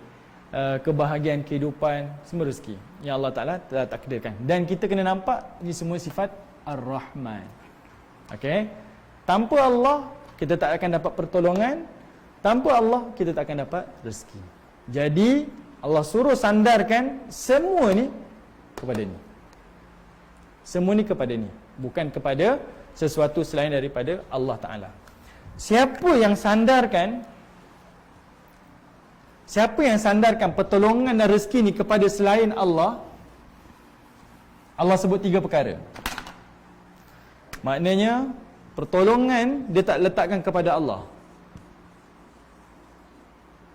kebahagiaan kehidupan, semua rezeki yang Allah Ta'ala telah takdirkan. Dan kita kena nampak ini semua sifat Ar-Rahman. Okey? Tanpa Allah kita tak akan dapat pertolongan, tanpa Allah kita tak akan dapat rezeki. Jadi Allah suruh sandarkan semua ni kepada ni. Semua ni kepada ni, bukan kepada sesuatu selain daripada Allah Ta'ala. Siapa yang sandarkan pertolongan dan rezeki ni kepada selain Allah, Allah sebut 3 perkara. Maknanya pertolongan dia tak letakkan kepada Allah,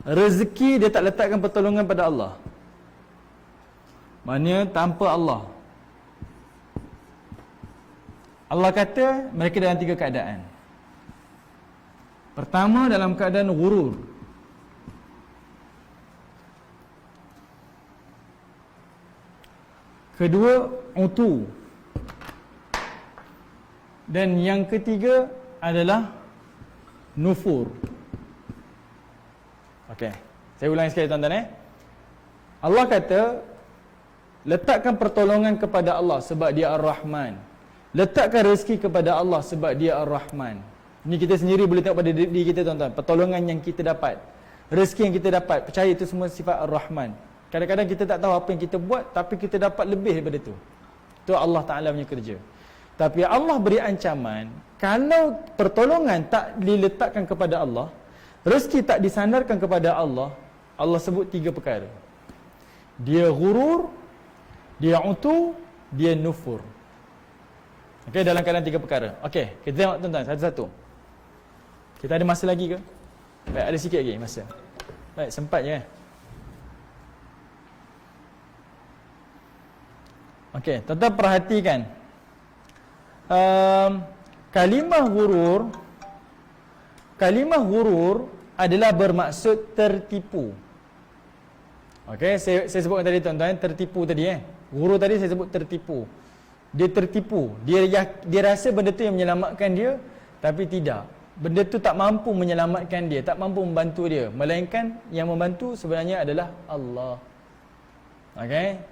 rezeki dia tak letakkan pertolongan pada Allah. Maknanya tanpa Allah. Allah kata mereka dalam 3 keadaan. Pertama, dalam keadaan ghurur. Kedua, utu. Dan yang ketiga adalah nufur. Okey, saya ulangi sekali tuan-tuan. Allah kata letakkan pertolongan kepada Allah sebab dia Ar-Rahman. Letakkan rezeki kepada Allah sebab dia Ar-Rahman. Ini kita sendiri boleh tengok pada diri kita tuan-tuan. Pertolongan yang kita dapat, rezeki yang kita dapat, percaya itu semua sifat Ar-Rahman. Kadang-kadang kita tak tahu apa yang kita buat, tapi kita dapat lebih daripada itu. Itu Allah Ta'ala punya kerja. Tapi Allah beri ancaman, kalau pertolongan tak diletakkan kepada Allah, rezeki tak disandarkan kepada Allah, Allah sebut 3 perkara. Dia ghurur, dia utu, dia nufur. Okey, dalam keadaan 3 perkara. Okey, kita tengok tuan-tuan satu-satu. Kita ada masa lagi ke? Baik, ada sikit lagi masa. Baik, sempat je kan? Okey, tuan-tuan perhatikan. Kalimah ghurur adalah bermaksud tertipu. Okey, saya sebutkan tadi tuan-tuan, tertipu tadi Ghurur tadi saya sebut tertipu. Dia tertipu. Dia rasa benda tu yang menyelamatkan dia, tapi tidak. Benda tu tak mampu menyelamatkan dia, tak mampu membantu dia, melainkan yang membantu sebenarnya adalah Allah. Okey?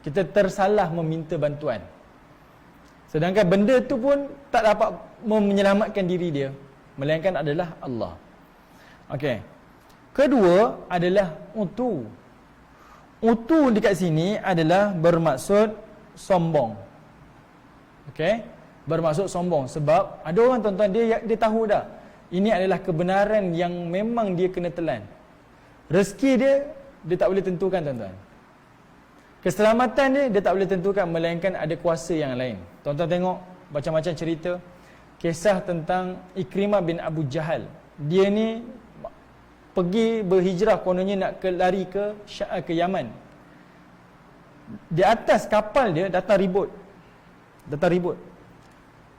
Kita tersalah meminta bantuan. Sedangkan benda tu pun tak dapat menyelamatkan diri dia, melainkan adalah Allah. Okey. Kedua adalah utu. Utu dekat sini adalah bermaksud sombong. Okey? Bermaksud sombong sebab ada orang tuan-tuan dia tahu dah ini adalah kebenaran yang memang dia kena telan. Rezeki dia tak boleh tentukan tuan-tuan. Keselamatan dia tak boleh tentukan, melainkan ada kuasa yang lain. Tuan-tuan tengok macam-macam cerita kisah tentang Ikrimah bin Abu Jahal. Dia ni pergi berhijrah, kononnya nak lari ke Yaman. Di atas kapal dia datang ribut.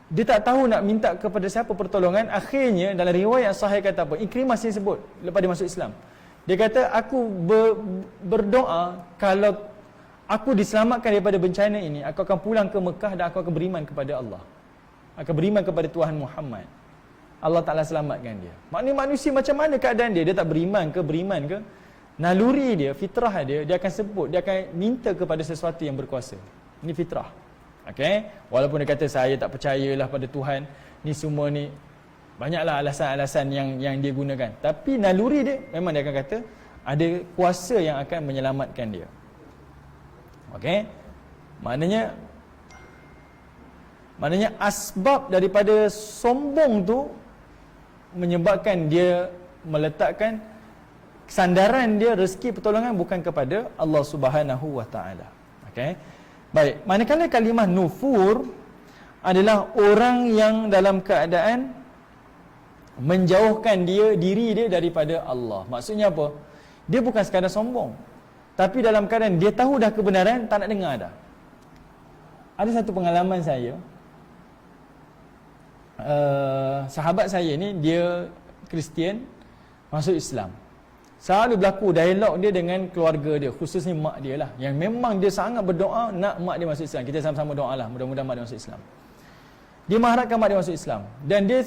Dia tak tahu nak minta kepada siapa pertolongan. Akhirnya dalam riwayat sahih kata apa? Ikrimah sini sebut lepas dia masuk Islam. Dia kata aku berdoa kalau aku diselamatkan daripada bencana ini, aku akan pulang ke Mekah dan aku akan beriman kepada Allah. Akan beriman kepada Tuhan Muhammad. Allah Ta'ala selamatkan dia. Maknanya manusia macam mana keadaan dia? Dia tak beriman ke? Naluri dia, fitrah dia akan sebut, dia akan minta kepada sesuatu yang berkuasa. Ini fitrah. Okey? Walaupun dia kata saya tak percayalah pada Tuhan, ni semua ni banyaklah alasan-alasan yang dia gunakan. Tapi naluri dia memang dia akan kata ada kuasa yang akan menyelamatkan dia. Okey? Maknanya asbab daripada sombong tu menyebabkan dia meletakkan sandaran dia, rezeki pertolongan bukan kepada Allah Subhanahu Wa Taala. Okey. Baik, manakala kalimah nufur adalah orang yang dalam keadaan menjauhkan diri dia daripada Allah. Maksudnya apa? Dia bukan sekadar sombong, tapi dalam keadaan dia tahu dah kebenaran, tak nak dengar dah. Ada satu pengalaman saya. Sahabat saya ni dia Kristian, masuk Islam. Selalu berlaku dialog dia dengan keluarga dia, khususnya mak dia lah, yang memang dia sangat berdoa nak mak dia masuk Islam. Kita sama-sama doa lah, mudah-mudahan mak dia masuk Islam. Dia mengharapkan mak dia masuk Islam. Dan dia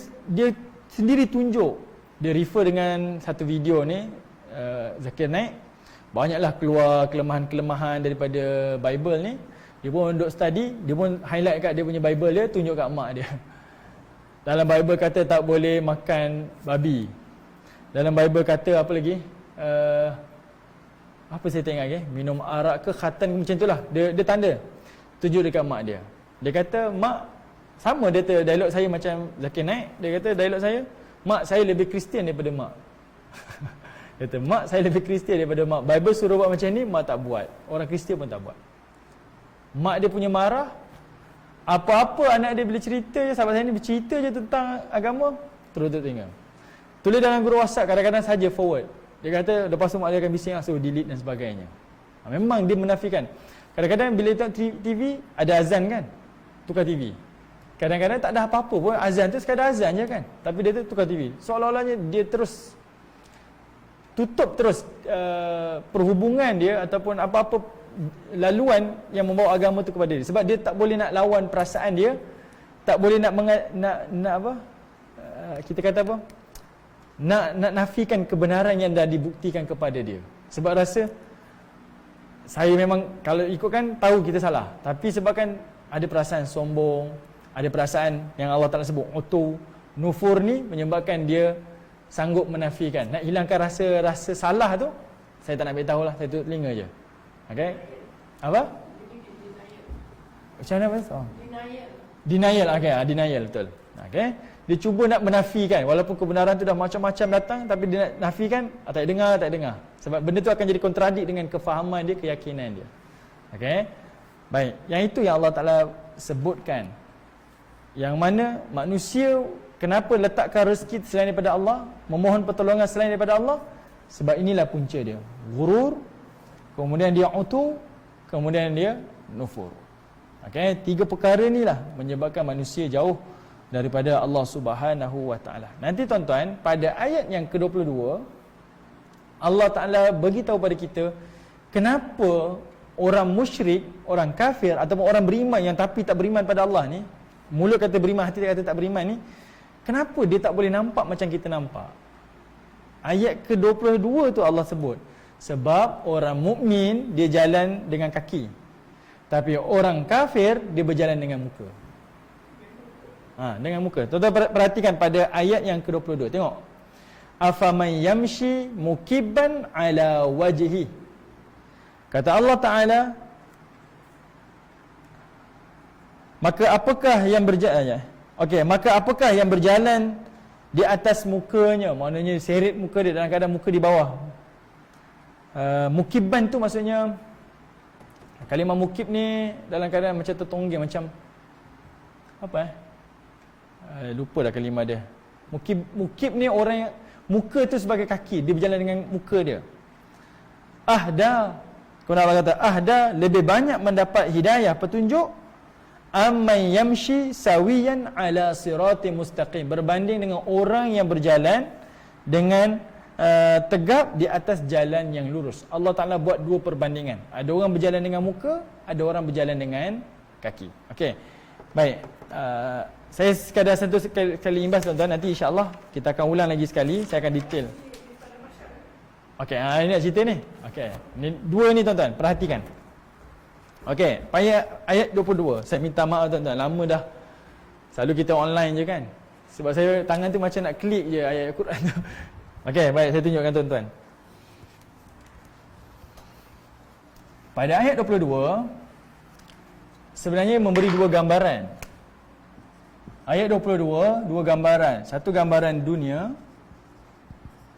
sendiri tunjuk, dia refer dengan satu video ni, Zakir Naik, banyaklah keluar kelemahan-kelemahan daripada Bible ni. Dia pun duduk study, dia pun highlight kat dia punya Bible dia, tunjuk kat mak dia. Dalam Bible kata tak boleh makan babi. Dalam Bible kata apa lagi? Apa saya tengok lagi? Minum arak ke khatan macam tu lah. Dia tanda. Tunjuk dekat mak dia. Dia kata, mak, sama dia kata dialog saya macam Zakir Naik. Dia kata dialog saya, mak saya lebih Kristian daripada mak. Dia kata, mak saya lebih Kristian daripada mak. Bible suruh buat macam ni, mak tak buat. Orang Kristian pun tak buat. Mak dia punya marah. Apa-apa anak dia bila cerita je, sahabat saya ni bercerita je tentang agama, terus tengok. Tulis dalam guru WhatsApp, kadang-kadang saja forward. Dia kata, lepas tu mak dia akan bising, suruh delete dan sebagainya. Memang dia menafikan. Kadang-kadang bila tengok TV, ada azan kan? Tukar TV. Kadang-kadang tak ada apa-apa pun, azan tu sekadar azan je kan? Tapi dia tu tukar TV. Seolah-olahnya dia terus tutup terus perhubungan dia ataupun apa-apa laluan yang membawa agama tu kepada dia. Sebab dia tak boleh nak lawan perasaan dia, tak boleh nak apa? Kita kata apa? Nak nafikan kebenaran yang dah dibuktikan kepada dia. Sebab rasa saya memang kalau ikutkan tahu kita salah, tapi sebabkan ada perasaan sombong, ada perasaan yang Allah Taala sebut auto nufur ni menyebabkan dia sanggup menafikan. Nak hilangkan rasa salah tu, saya tak nak beritahu lah, saya tutup telinga je. Okey. Apa? Macam mana bahasa? Denial. Okey, denial betul. Okey. Dia cuba nak menafikan walaupun kebenaran tu dah macam-macam datang, tapi dia nak nafikan, tak dengar. Sebab benda tu akan jadi kontradik dengan kefahaman dia, keyakinan dia. Okey. Baik, yang itu yang Allah Taala sebutkan. Yang mana manusia kenapa letakkan rezeki selain daripada Allah, memohon pertolongan selain daripada Allah? Sebab inilah punca dia. Ghurur, kemudian dia utu, kemudian dia nufur. Okey, 3 perkara inilah menyebabkan manusia jauh daripada Allah Subhanahu wa taala. Nanti tuan-tuan, pada ayat yang ke-22 Allah Taala beritahu pada kita kenapa orang musyrik, orang kafir ataupun orang beriman yang tapi tak beriman pada Allah ni, mulut kata beriman, hati kata tak beriman ni, kenapa dia tak boleh nampak macam kita nampak? Ayat ke-22 tu Allah sebut, sebab orang mukmin dia jalan dengan kaki, tapi orang kafir dia berjalan dengan muka. Dengan muka. Tuan-tuan perhatikan pada ayat yang ke-22. Tengok. Afaman yamshi mukibban ala wajhi. Kata Allah Taala, maka apakah yang berjalan? Okey, maka apakah yang berjalan di atas mukanya? Maknanya seret muka dia, dalam keadaan muka di bawah. Mukibban tu maksudnya, kalimah mukib ni dalam keadaan macam tertonggeng, macam apa lupa dah kalimah dia. Mukib ni orang yang muka tu sebagai kaki, dia berjalan dengan muka dia. Ahda, kalau Allah kata ahda, lebih banyak mendapat hidayah, petunjuk, amman yamshi sawiyan ala siratim mustaqim, berbanding dengan orang yang berjalan dengan tegap di atas jalan yang lurus. Allah Ta'ala buat 2 perbandingan. Ada orang berjalan dengan muka, ada orang berjalan dengan kaki. Okey. Baik. Saya sekadar sentuh sekali imbas tuan-tuan. Nanti insya-Allah kita akan ulang lagi sekali. Saya akan detail. Okey, ini nak cerita ni. Okey. Ni 2 ni tuan-tuan, perhatikan. Okey, ayat 22. Saya minta maaf tuan-tuan, lama dah. Selalu kita online je kan. Sebab saya tangan tu macam nak klik je ayat Al-Quran tu. Okey, baik, saya tunjukkan tuan-tuan. Pada ayat 22 sebenarnya memberi 2 gambaran. Ayat 22, 2 gambaran. Satu gambaran dunia,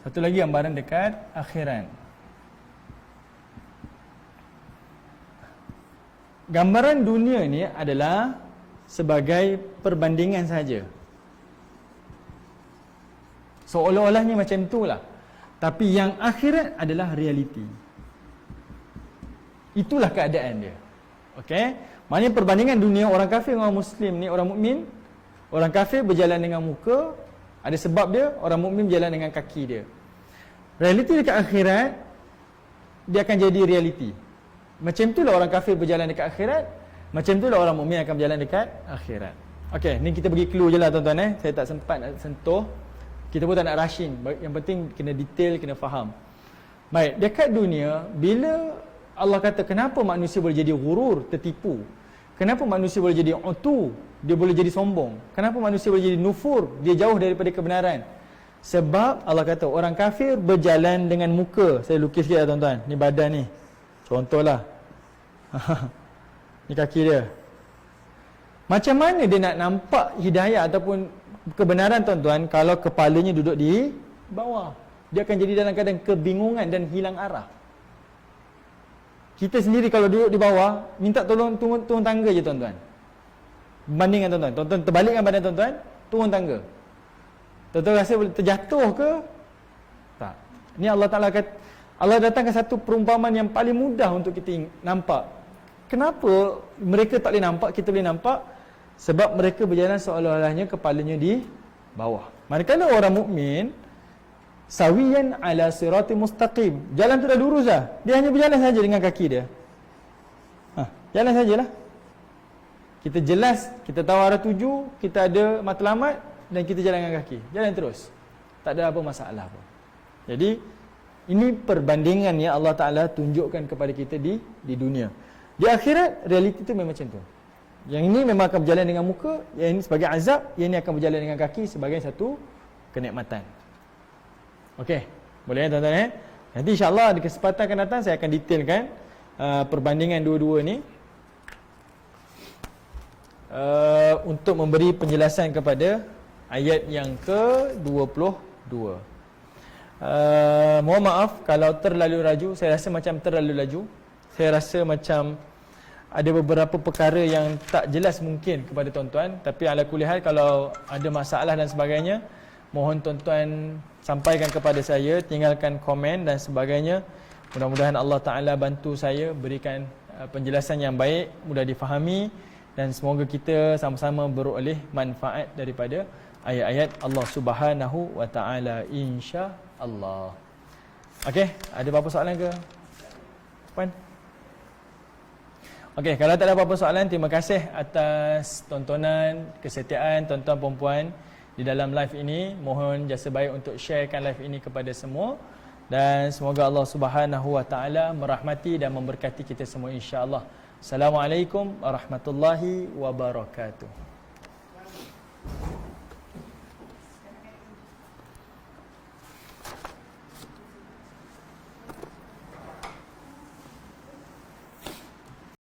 satu lagi gambaran dekat akhirat. Gambaran dunia ni adalah sebagai perbandingan saja. Seolah-olahnya macam itulah. Tapi yang akhirat adalah realiti. Itulah keadaan dia. Okey? Maknanya perbandingan dunia orang kafir dengan orang muslim ni, orang mukmin, orang kafir berjalan dengan muka, ada sebab dia, orang mukmin berjalan dengan kaki dia. Realiti dekat akhirat dia akan jadi realiti. Macam itulah orang kafir berjalan dekat akhirat, macam itulah orang mukmin akan berjalan dekat akhirat. Okey, ni kita bagi clue je lah tuan-tuan . Saya tak sempat nak sentuh. Kita pun tak nak rushing. Yang penting kena detail, kena faham. Baik, dekat dunia, bila Allah kata kenapa manusia boleh jadi ghurur, tertipu, kenapa manusia boleh jadi utu, dia boleh jadi sombong, kenapa manusia boleh jadi nufur, dia jauh daripada kebenaran? Sebab Allah kata orang kafir berjalan dengan muka. Saya lukis sikit lah tuan-tuan, ni badan ni, contohlah. Ni kaki dia. Macam mana dia nak nampak hidayah ataupun kebenaran tuan-tuan kalau kepalanya duduk di bawah? Dia akan jadi dalam keadaan kebingungan dan hilang arah. Kita sendiri kalau duduk di bawah, minta tolong turun tangga je tuan-tuan. Bandingkan tuan-tuan, tuan-tuan terbalikkan badan tuan-tuan, turun tangga. Tuan-tuan rasa boleh terjatuh ke? Tak. Ni Allah Ta'ala kata, Allah datangkan satu perumpamaan yang paling mudah untuk kita nampak. Kenapa mereka tak boleh nampak, kita boleh nampak? Sebab mereka berjalan seolah-olahnya kepalanya di bawah. Manakala orang mukmin sawiyan ala sirati mustaqim, jalan tu dah lurus dah, dia hanya berjalan saja dengan kaki dia. Jalan sajalah. Kita jelas, kita tahu arah tuju, kita ada matlamat dan kita jalan dengan kaki, jalan terus, tak ada apa masalah pun. Jadi ini perbandingan yang Allah Ta'ala tunjukkan kepada kita di dunia. Di akhirat, realiti tu memang macam tu. Yang ini memang akan berjalan dengan muka, yang ini sebagai azab, yang ini akan berjalan dengan kaki sebagai satu kenikmatan. Okey, boleh tuan-tuan Nanti insya-Allah di kesempatan akan datang saya akan detailkan perbandingan dua-dua ni untuk memberi penjelasan kepada ayat yang ke-22. Mohon maaf kalau terlalu laju, saya rasa macam terlalu laju. Saya rasa macam ada beberapa perkara yang tak jelas mungkin kepada tuan-tuan, tapi ala kulli hal kalau ada masalah dan sebagainya, mohon tuan-tuan sampaikan kepada saya, tinggalkan komen dan sebagainya. Mudah-mudahan Allah Ta'ala bantu saya berikan penjelasan yang baik, mudah difahami, dan semoga kita sama-sama beroleh manfaat daripada ayat-ayat Allah Subhanahu wa Ta'ala, insya-Allah. Okey, ada apa-apa soalan ke? Puan? Okey, kalau tak ada apa-apa soalan, terima kasih atas tontonan, kesetiaan tuan-tuan puan-puan di dalam live ini. Mohon jasa baik untuk sharekan live ini kepada semua, dan semoga Allah Subhanahu wa Ta'ala merahmati dan memberkati kita semua, insya-Allah. Assalamualaikum warahmatullahi wabarakatuh.